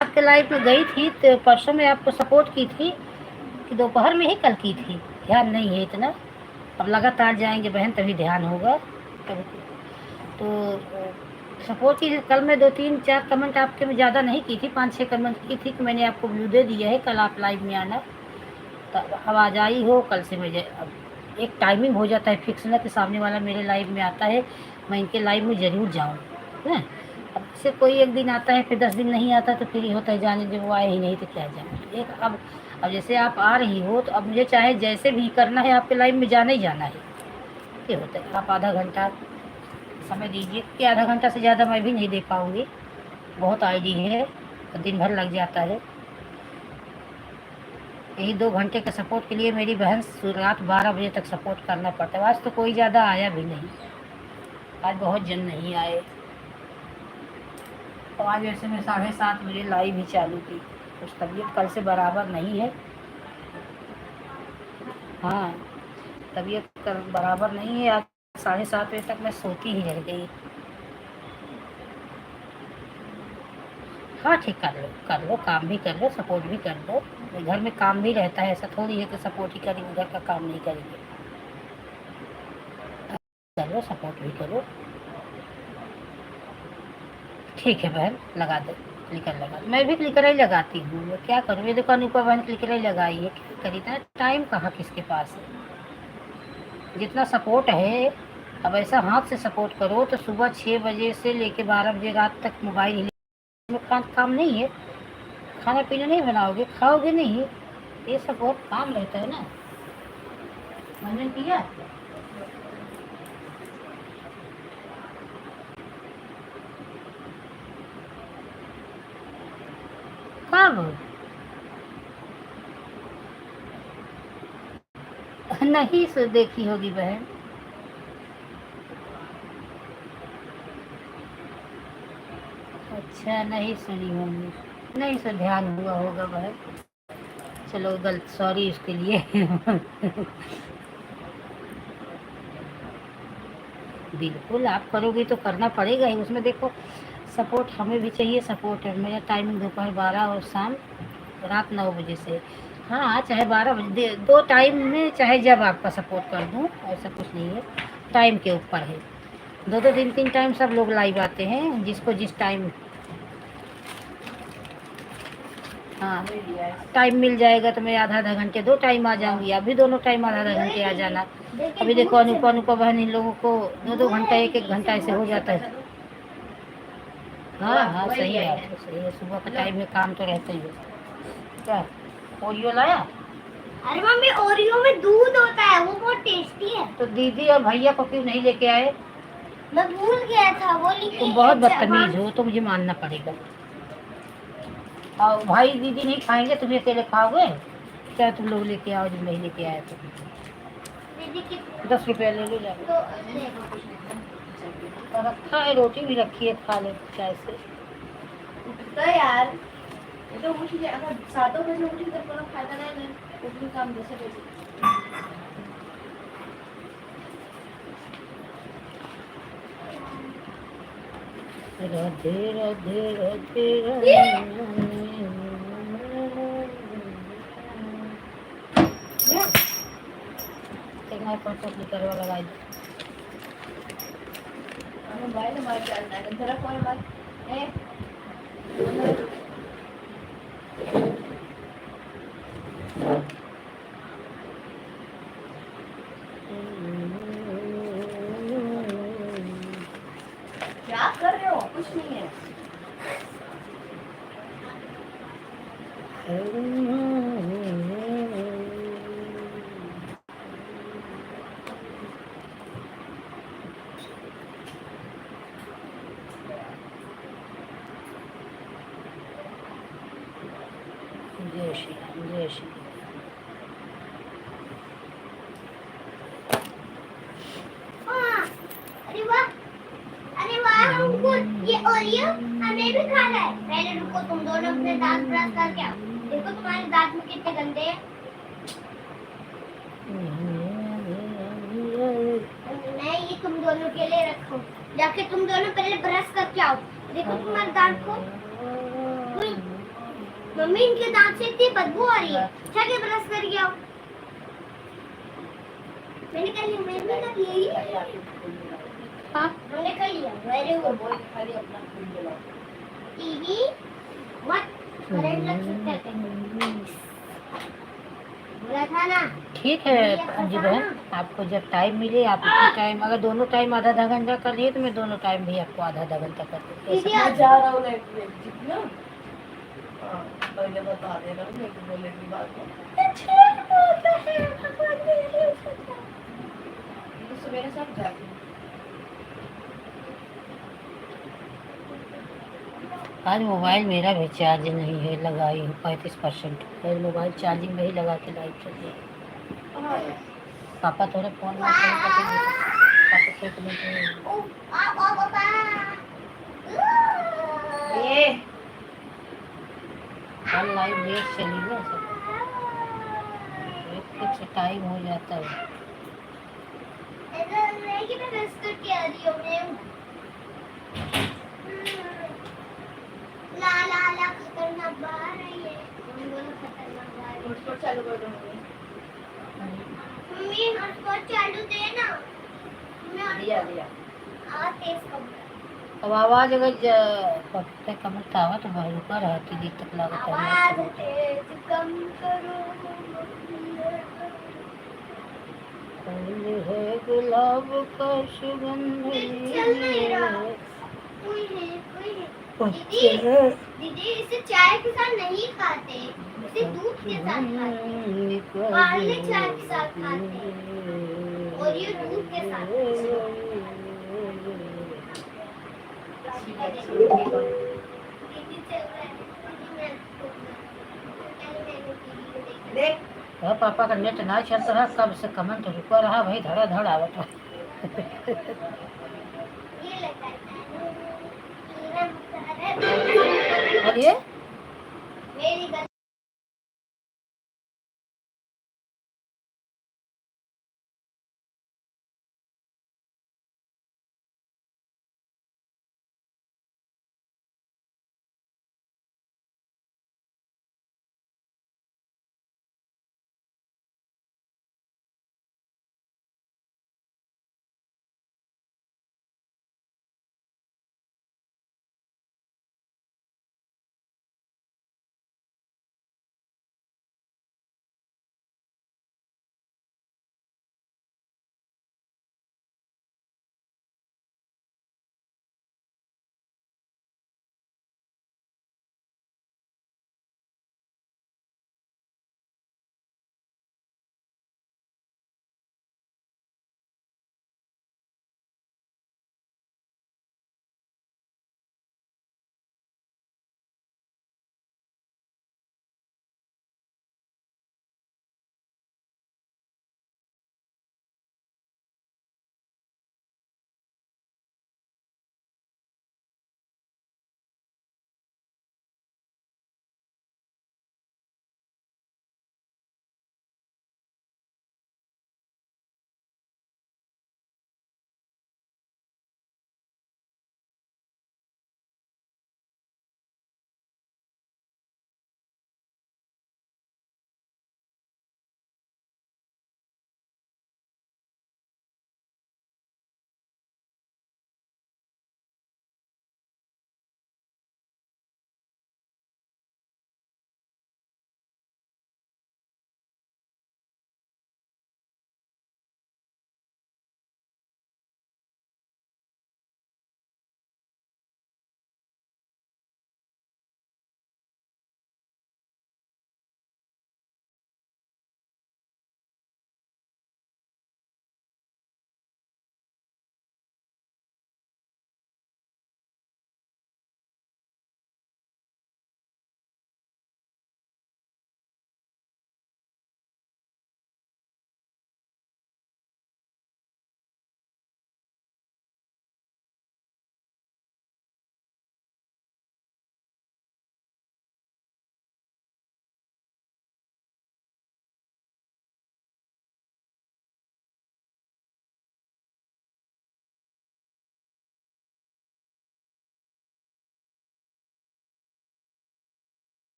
आपके लाइफ में गई थी तो परसों में आपको सपोर्ट की थी कि दोपहर में ही कल की थी? ध्यान नहीं है इतना। अब लगातार जाएंगे बहन तभी ध्यान होगा। तो सपोर्ट की कल मैं 2-3-4 कमेंट आपके में ज़्यादा नहीं की थी, 5-6 कमेंट की थी कि मैंने आपको व्यू दे दिया है, कल आप लाइव में आना। तो अब आ जाई हो, कल से मैं अब एक टाइमिंग हो जाता है फिक्स ना कि सामने वाला मेरे लाइव में आता है, मैं इनके लाइव में ज़रूर जाऊँ है। अब जैसे कोई एक दिन आता है फिर 10 दिन नहीं आता, तो फिर ये होता है जाने जब वो आए ही नहीं तो क्या जाए। तो एक अब जैसे आप आ रही हो तो अब मुझे चाहे जैसे भी करना है आपके लाइव में जाना ही जाना है। ये होता है, आप आधा घंटा समय दीजिए, कि आधा घंटा से ज़्यादा मैं भी नहीं दे पाऊँगी, बहुत आईडी है तो दिन भर लग जाता है। यही 2 घंटे के सपोर्ट के लिए मेरी बहन रात 12 बजे तक सपोर्ट करना पड़ता है। आज तो कोई ज़्यादा आया भी नहीं, आज बहुत जन नहीं आए। तो आज वैसे मैं 7:30 बजे लाइव ही चालू की, कुछ तबीयत कल से बराबर नहीं है। हाँ तबीयत कल बराबर नहीं है, आज 7:30 बजे तक मैं सोती ही रह गई। हाँ ठीक, कर लो, काम भी कर लो, सपोर्ट भी कर लो। घर में काम भी रहता है, ऐसा थोड़ी है कि सपोर्ट ही करेंगे, घर का काम नहीं करेंगे। कर लो, सपोर्ट भी करो। ठीक है बहन, लगा दो क्लिकर, लगा दो। मैं भी क्लिकर ही लगाती हूँ, मैं क्या करूँ? ये दुकान ऊपर बहन क्लिकर ही लगाई है, क्या करी था? टाइम कहाँ किसके पास है? जितना सपोर्ट है अब ऐसा हाथ से सपोर्ट करो तो सुबह 6 बजे से लेके 12 बजे रात तक मोबाइल ही में काम नहीं है। खाना पीना नहीं बनाओगे, खाओगे नहीं, ये सब बहुत काम रहता है ना। मैंने किया कब? नहीं सो देखी होगी बहन। अच्छा नहीं सुनी होंगी, नहीं सो ध्यान हुआ होगा बहन। चलो गलत, सॉरी उसके लिए। बिल्कुल आप करोगी तो करना पड़ेगा ही, उसमें देखो सपोर्ट हमें भी चाहिए। सपोर्ट है मेरा टाइमिंग दोपहर 12 और शाम रात 9 बजे से। हाँ चाहे 12 बजे, 2 टाइम में चाहे जब आपका सपोर्ट कर दूँ, ऐसा कुछ नहीं है, टाइम के ऊपर है। 2-2 3-3 टाइम सब लोग लाइव आते हैं, जिसको जिस टाइम हाँ टाइम मिल जाएगा तो मैं आधा घंटे 2 टाइम आ जाऊंगी, आप भी दोनों टाइम आधा घंटे आ जाना। अभी देखो अनुपा बहन, इन लोगों को 2-2 घंटा 1-1 घंटा ऐसे हो जाता है। हाँ हाँ सही बात है, सही है, सुबह का टाइम में काम तो रहता ही है। क्या ओरियो लाया? अरे मम्मी ओरियो में दूध होता है, वो बहुत टेस्टी है। तो दीदी और भैया को क्यों नहीं लेके आए? मैं भूल गया था वो लेके। तुम बहुत बदतमीज हो, तो मुझे मानना पड़ेगा। और भाई दीदी नहीं खाएंगे, तुम अकेले खाओगे क्या? तुम लोग लेके आओ, जब नहीं लेके आए तो। दीदी की 10 रुपया ले लो, जाओ। तो और रखा है, रोटी भी रखी है, खा ले चाय से। उठता यार, ये तो उठ गया, अगर 7 बजे उठी तो कोई फायदा नहीं ना, उठने काम 10 बजे। राधे राधे राधे राधे। करवा लगाई मोबाइल हमारे चलना है, जरा फोन हमारे जय श्री राम, जय श्री राम। अरे वाह, अरे वाह अंकुर, ये ओरियो हमें भी खाना है। पहले रुको, तुम दोनों अपने दांत ब्रश करके आओ। देखो तुम्हारे दांत में कितने गंदे हैं। नहीं, ये तुम दोनों के लिए रखो। जाके तुम दोनों पहले ब्रश करके आओ। देखो तुम्हारे दांत को। मम्मी, इनके दांत से इतनी बदबू आ रही है। जाके ब्रश करके आओ। मैंने कर लिया, मैंने कर लिया। हाँ, हमने कर लिया। Very good. टीवी मत करंट लग सकता है। बोला था ना। ठीक है अंजू बहन, आपको जब टाइम मिले आप उसी टाइम, अगर दोनों टाइम आधा आधा घंटा कर लिए तो मैं दोनों टाइम भी आपको आधा आधा घंटा कर दूँगी। दीदी मैं आज जा रहा हूँ ना। हाँ, पहले बता दे रहा हूँ, लेकिन बोले की बात है। तो सवेरे सब जाके आज मोबाइल मेरा भी चार्ज नहीं है, लगाई हूँ 35%। फिर मोबाइल चार्जिंग में ही लगा के लाइट चली गई। हाँ, पापा थोड़े फोन में फोन करके पापा से ये कल लाइव लेट चली ना, सब एक फिक्स टाइम हो जाता है। ला ला ला, खतरनाक बाहर आई है। हम दोनों खतरनाक बाहर है। हॉटस्पॉट चालू कर दो मम्मी। मम्मी हॉटस्पॉट चालू दे ना। दिया दिया। आवाज तेज कम अब आवाज अगर पत्ते कमत आवा तो भाई ऊपर रहती दी तक लागत है। आवाज तेज कम करो। फूल है गुलाब का सुगंध चल नहीं रहा। कोई है। दीदी इसे चाय के साथ नहीं खाते, इसे दूध के साथ खाते। पार्ले चाय के साथ खाते और ये दूध के साथ दीदी चल रहा है। देख तो पापा का नेट ना चलता है, कब से कमेंट रुका रहा भाई, धड़ा धड़ आवत है। ये लगता है और ये मेरी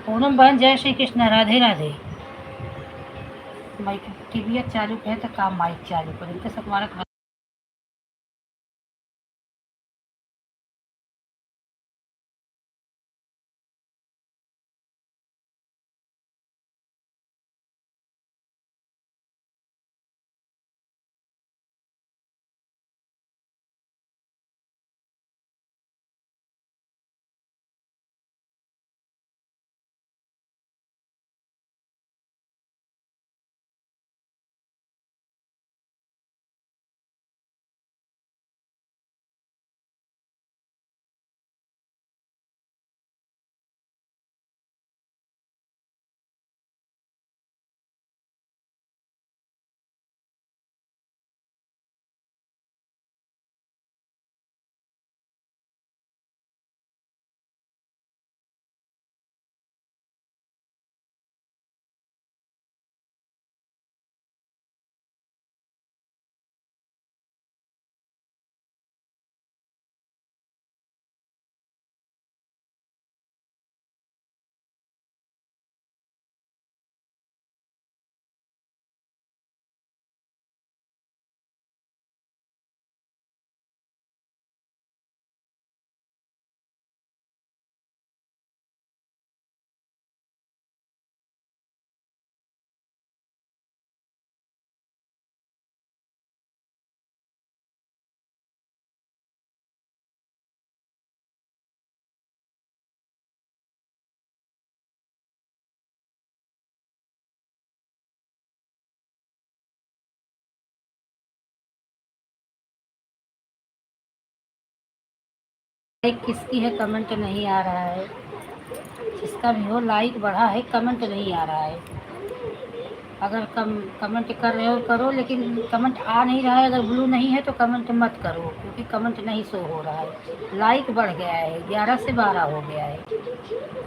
पूनम बहन जय श्री कृष्ण, राधे राधे। माइक टीवी चालू है तो काम माइक चालू करें तो तुम्हारा लाइक किसकी है कमेंट नहीं आ रहा है। जिसका भी हो लाइक बढ़ा है, कमेंट नहीं आ रहा है। अगर कमेंट कर रहे हो करो, लेकिन कमेंट आ नहीं रहा है। अगर ब्लू नहीं है तो कमेंट मत करो, क्योंकि कमेंट नहीं शो हो रहा है। लाइक बढ़ गया है, 11 से 12 हो गया है।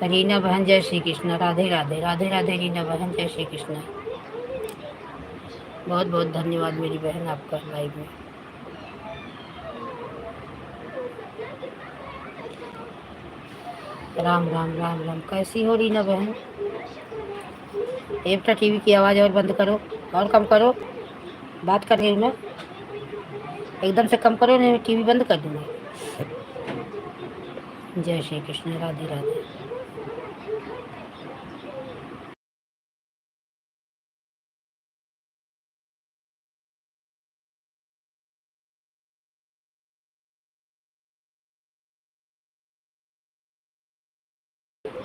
रीना बहन जय श्री कृष्ण। राधे राधे, राधे राधे रीना बहन, जय श्री कृष्ण। बहुत बहुत धन्यवाद मेरी बहन आपका लाइव में। राम राम राम राम। कैसी हो रीना बहन? एक टीवी की आवाज़ और बंद करो, और कम करो। बात कर रही हूँ मैं, एकदम से कम करो नहीं टीवी बंद कर दूंगी। जय श्री कृष्ण, राधे राधे।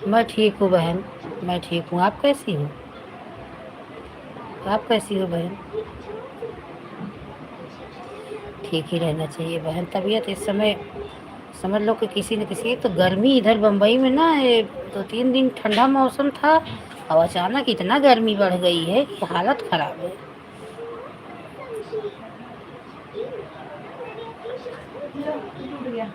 मैं ठीक हूँ बहन, मैं ठीक हूँ। आप कैसी हो? आप कैसी हो बहन? ठीक ही रहना चाहिए बहन। तबीयत इस समय समझ लो कि किसी न किसी, तो गर्मी इधर बम्बई में ना, 2-3 दिन ठंडा मौसम था, अब अचानक इतना गर्मी बढ़ गई है कि हालत खराब है। लो, टूट गया।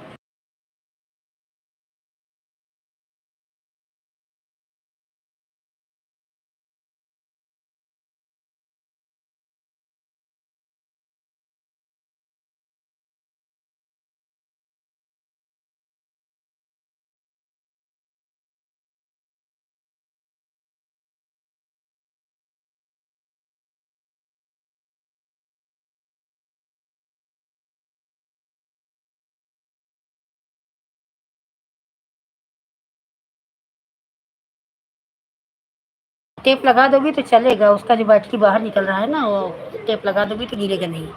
टेप लगा दोगी तो चलेगा, उसका जो बैटरी बाहर निकल रहा है ना, वो टेप लगा दोगी तो गिरेगा नहीं।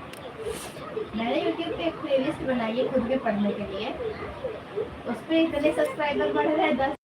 मैंने यूट्यूब पे एक प्लेलिस्ट बनाई है खुद के पढ़ने के लिए, उस पे इतने सब्सक्राइबर बढ़ रहे हैं 10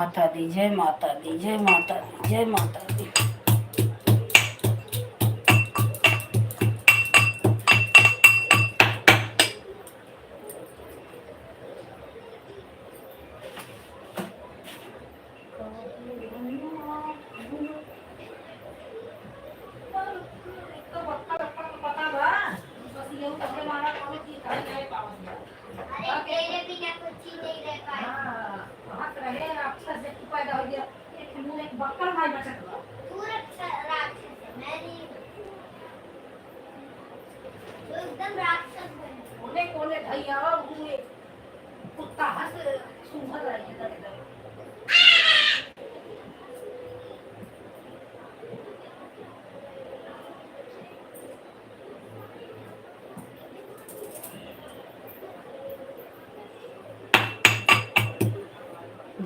माता दी, जय माता दी, जय माता दी, जय माता दी। अरे तेरे बिना कुछ ही नहीं रह पाएगा। तू राक्षस है, मैं नहीं हूँ। तू एकदम राक्षस है।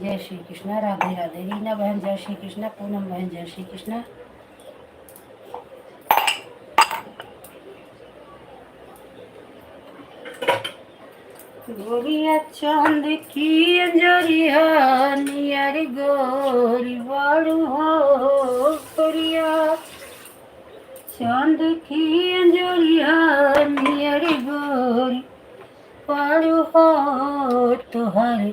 जय श्री कृष्णा, राधे राधे। रीना बहन जय श्री कृष्णा, पूनम बहन जय श्री कृष्णा। गोरिया चांद की अंजरिया नियर गोरी बाड़ू हो, गोरिया चांद की अंजरिया नियर गोरी बाड़ू हो, तुहर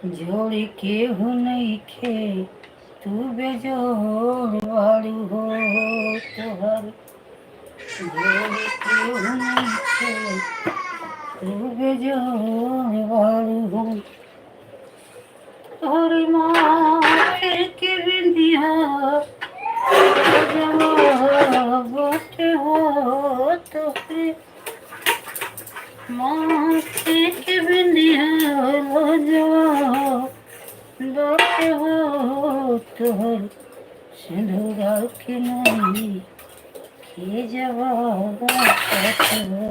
जोड़ के हूँ नहीं खे, तू बेजोड़ बाड़ू हो, तुहर जोड़ के हूँ नहीं खे, तू बेजोड़ बाड़ू हो। तोरी मार के बिंदिया जवाब हो, तोरी माँ के बिंदिया जवाब हो, तोहर सिंदूरा के नहीं के जवाब हो।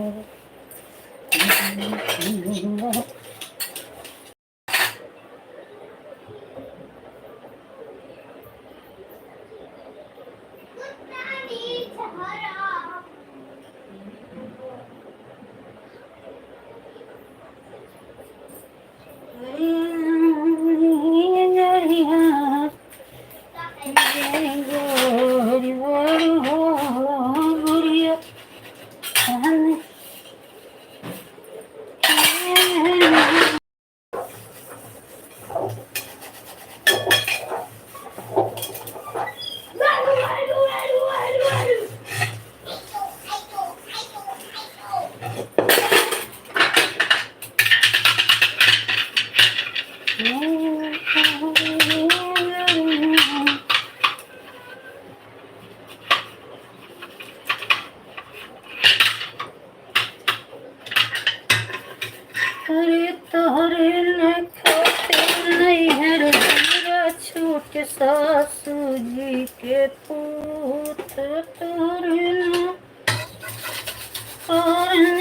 अरे तोहरे न खातिर नहीं है मेरा छूट, सासू जी के पूत तोहरे न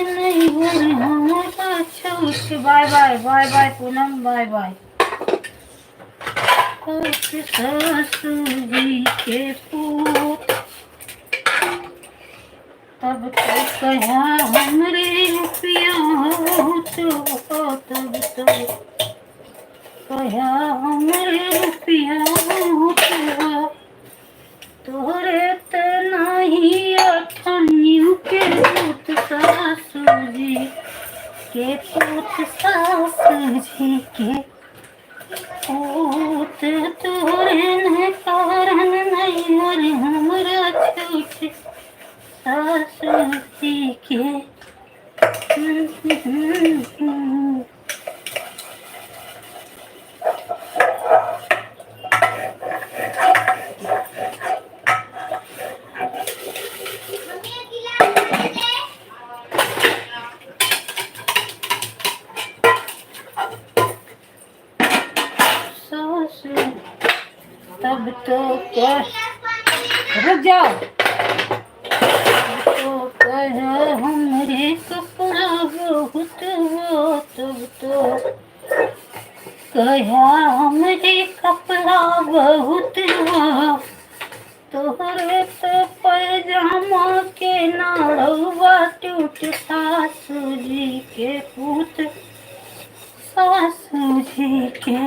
नहीं है हमारा छूट। Bye bye bye bye Poonam, bye bye. सासू जी के पूत तब तो कहा हमरे रुपया तो, तब तो कहा हमरे रुपया तो, तोरे तो नहीं अठन्यू के पूत, सासू जी के पूत, सासू जी के पूत तोरे न कारण नहीं और हमरा छूट, सासू जी के। तब तो क्या, रुक जाओ, तो कहा हमरे कपड़ा बहुत हो, तब तो कहा हमरे कपड़ा बहुत हो, तोहरे तो पैजामा के नाड़ुआ टूट, सासू जी के पूत, सासू जी के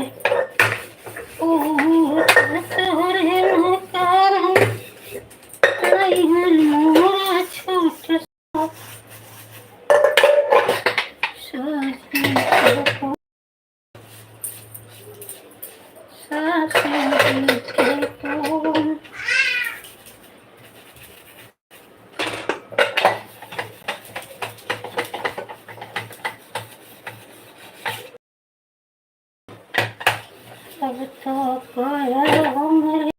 अब तो पाया हमरे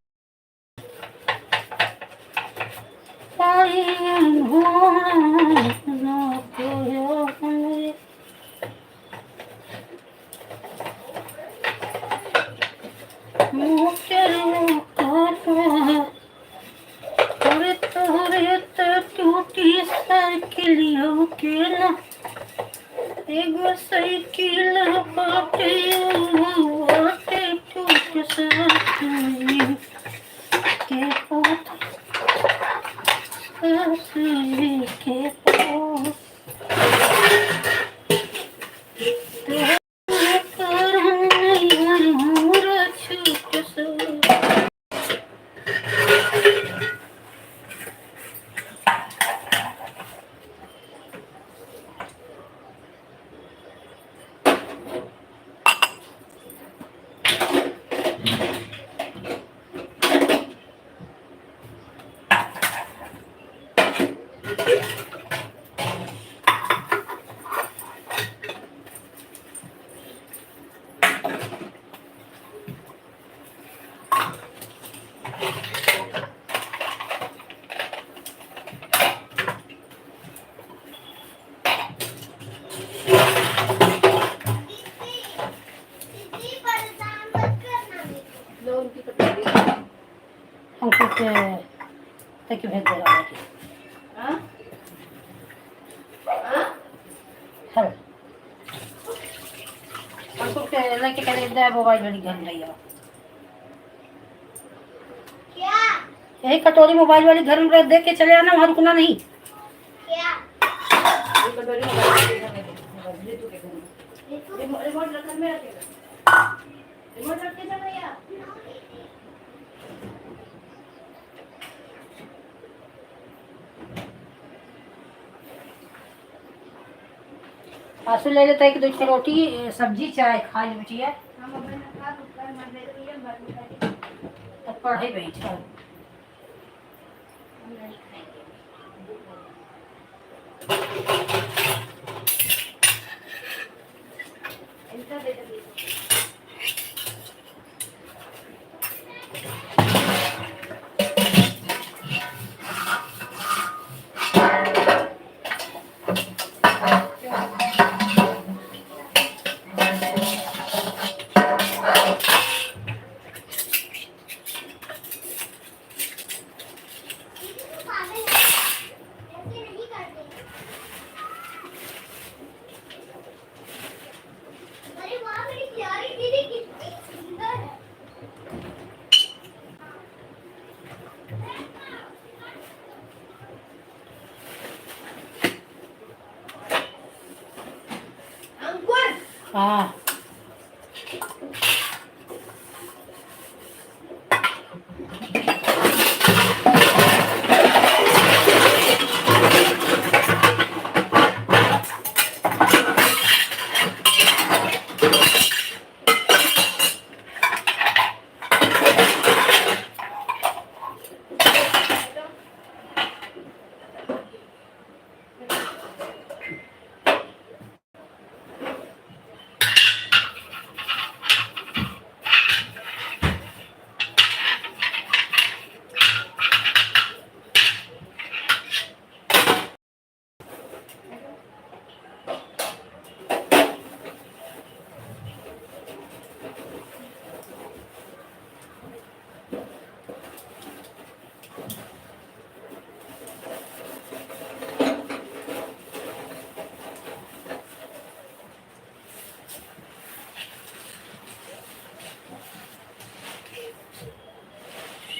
पाई ना पाया हमरे मोचरो काटवा तोरे तोरे तो टूटी साइकिलियों के ना एगो साइकिल बाटे बाटे टूट सासुई के पोत सासुई के पोत तोरे कारण नहीं मोरा छूट सा दीदी परेशान मत करना मेरे को। लो उनकी कटोरी। हमको के तक भेज दे रहा है हाँ? हाँ? हल हमको के लेके करे दे मोबाइल वाली घर ले आओ क्या यही कटोरी मोबाइल वाली घर में देख के चले आना वहाँ रुकना नहीं क्या ये कटोरी मोबाइल के घर में दे। ले तू के घर में। रिमोट रख में रखेगा। रिमोट रख के जा भैया। आंसू ले लेता है कि दो चार रोटी सब्जी चाय खा ले बेटिया हम अपने खा कर मर दे रही है बात बताइए। तब पढ़े बैठा हम नहीं खाएंगे। इनका दे दे। दीदी तू पागल है ऐसे नहीं करते अरे वाह मेरी प्यारी दीदी कितनी सुंदर है अंकुर हाँ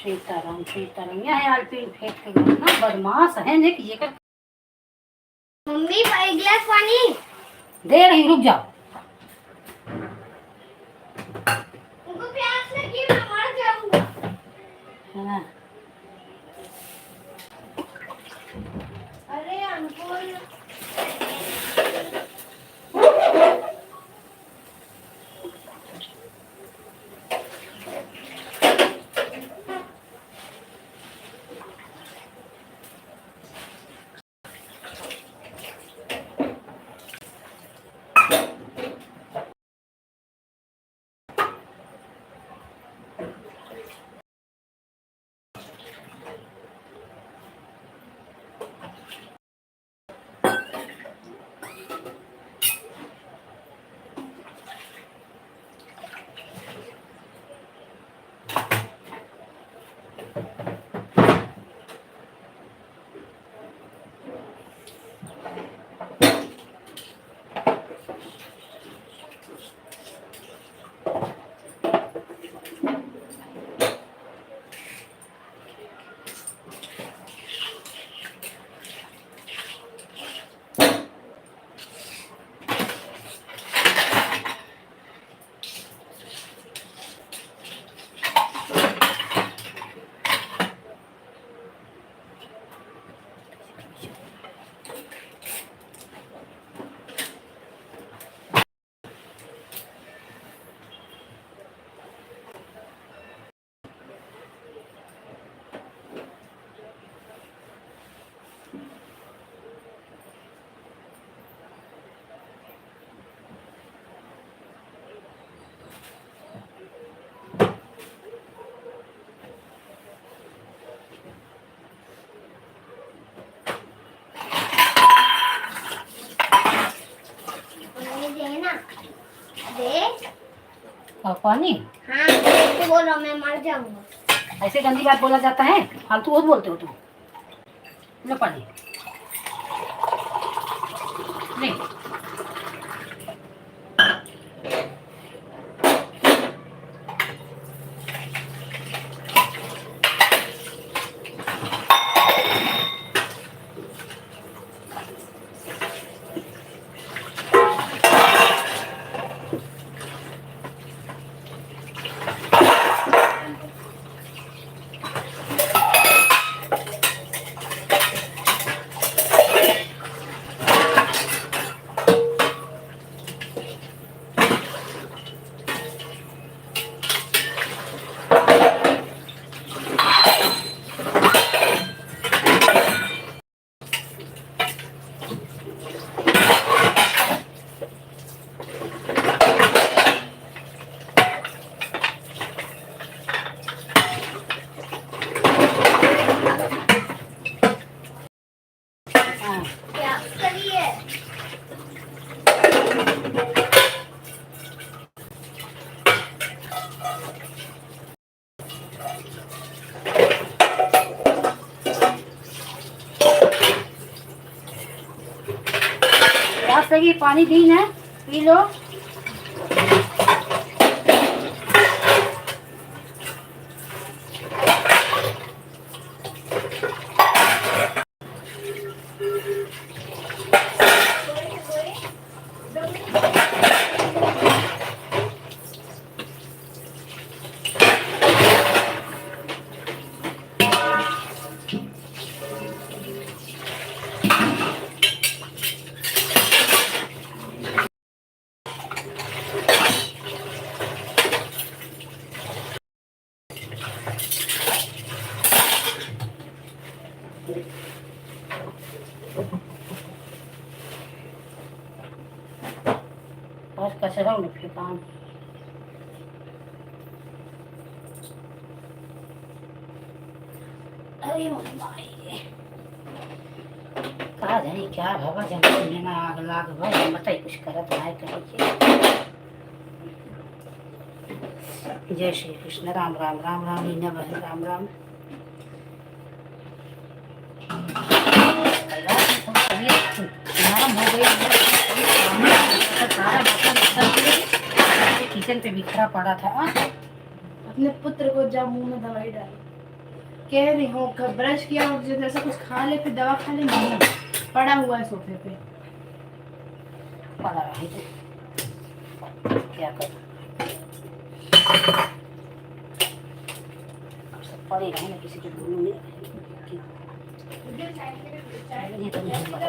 सीताराम यहाँ आलपी फेंक के गए ना बदमाश है ने कि ये कर मम्मी एक गिलास पानी दे रही रुक जाओ उनको प्यास लगी और पानी? हाँ, तो बोल रहा हूँ, मैं मर जाऊंगा। ऐसे गंदी बात बोला जाता है? फालतू बहुत बोलते हो तुम। लो पानी नहीं। क्या करिए? प्यास लगी, पानी दी ना, पी लो। और कचरा उड़ फेंका। अरे भाई, कहा जानी क्या बाबा जंगल में आग लाग भाई बताई कुछ करत है कहीं। जय श्री कृष्ण। राम राम राम राम लीना बहन राम राम। नरम हो गई, सारा बर्तन किचन पे बिखरा पड़ा था। अपने पुत्र को जा मुंह में दवाई डाली, कह रही हूँ ब्रश किया और जब ऐसा कुछ खा ले फिर दवा खा ले, नहीं पड़ा हुआ है सोफे पे। पड़ा रही क्या करूं, अब सब पड़े रहे ना, किसी को बोलूंगी ये तो नहीं पता।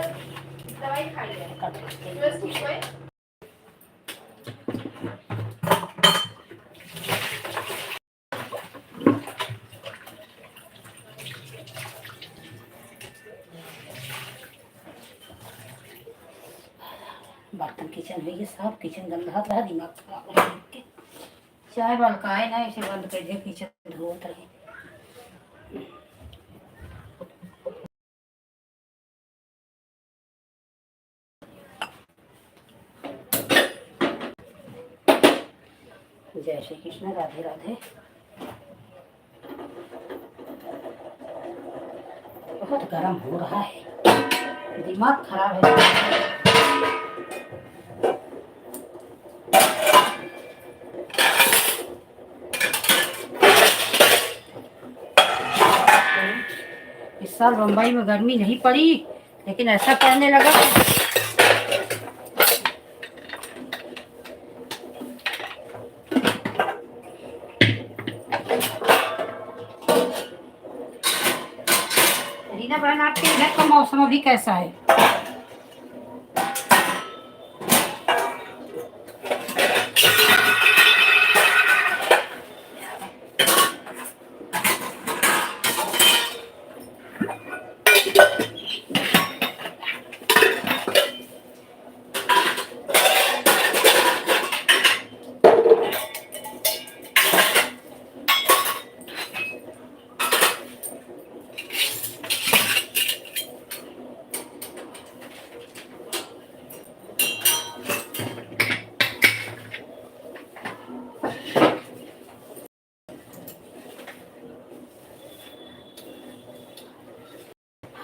दवाई खा ले। बर्तन किचन है ये सब, किचन गंदा था, दिमाग खराब है। चाय वाल का है ना, इसे बंद कर दिया, किचन धोत रहे। जय श्री कृष्ण। राधे राधे। बहुत गर्म हो रहा है, दिमाग खराब है। इस साल बम्बई में गर्मी नहीं पड़ी, लेकिन ऐसा पड़ने लगा। रीना बहन, आपके इधर का मौसम अभी कैसा है?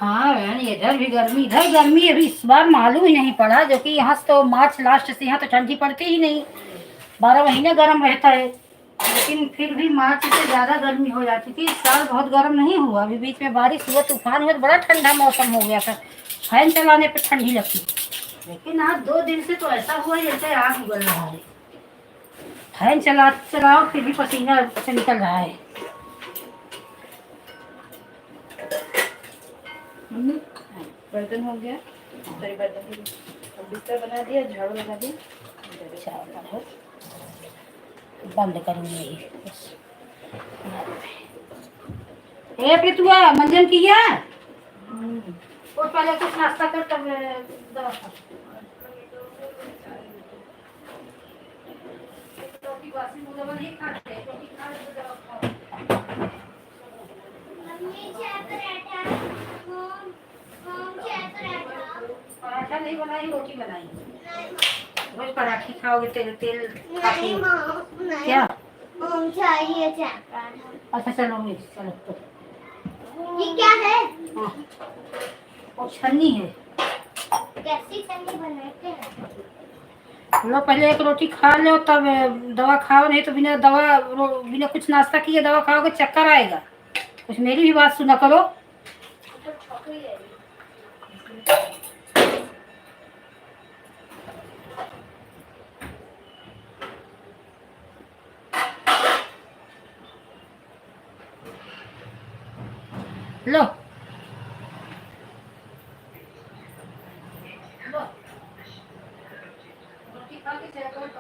हाँ बहन, इधर गर्मी अभी इस बार मालूम ही नहीं पड़ा, जो कि यहाँ से तो मार्च लास्ट से यहाँ तो ठंडी पड़ती ही नहीं, 12 महीने गर्म रहता है। लेकिन फिर भी मार्च से ज़्यादा गर्मी हो जाती थी। इस साल बहुत गर्म नहीं हुआ, अभी बीच में बारिश हुआ, तूफान हुआ तो बड़ा ठंडा मौसम हो गया था, फैन चलाने पर ठंडी लगती। लेकिन आज 2 दिन से तो ऐसा हुआ जैसे आग उगल रहा है, फैन चलाओ फिर भी पसीना से निकल रहा है। बर्तन हो गया, सारे बर्तन अब बिस्तर बना दिया, झाड़ू लगा दिया। अच्छा, बंद करूँगी यही बस। ए प्रीतुआ, मंजन किया? और पहले कुछ नाश्ता कर, तब दवा खा। रोटी बासी मुझे नहीं खाते, रोटी खा ले तो दवा खाओ। मम्मी चाय पराठा, मॉम चाय पराठा। पराठा नहीं बनाई, रोटी बनाई। रोज पराठे खाओगे, तेल नहीं मॉम, नहीं क्या? मॉम चाहिए चाय पराठा। अच्छा चलो चलो तो। ये क्या है? हाँ, और छन्नी है। कैसी छन्नी बनाते हैं? लो पहले एक रोटी खा लो, तब दवा खाओ, नहीं तो बिना कुछ नाश्ता किए दवा खाओगे चक्कर आएगा। कुछ मेरी भी बात सुना करो। तो छोकरी है। लो रोटी खा के चाय करो तो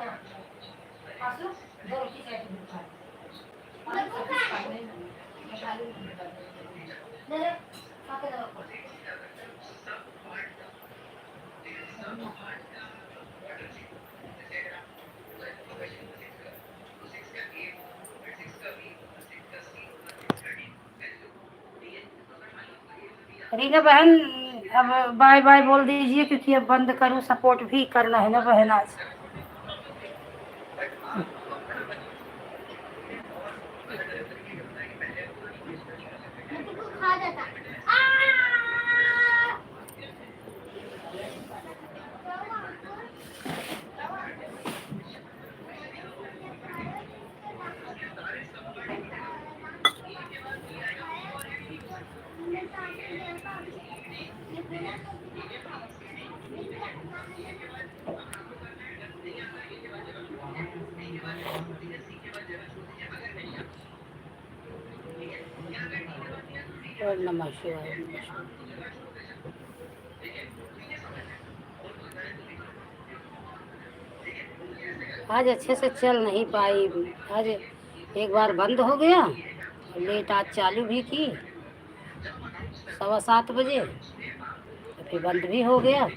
आसू, 2 रोटी चाय के खा। दे खा के दवा खा। रीना बहन, अब बाय बाय बोल दीजिए, क्योंकि अब बंद करूँ, सपोर्ट भी करना है ना बहन आज। खा जाता। और नमः शिवाय। आज अच्छे से चल नहीं पाई, आज एक बार बंद हो गया, लेट आज चालू भी की 7:15 बजे, तो फिर बंद भी हो गया।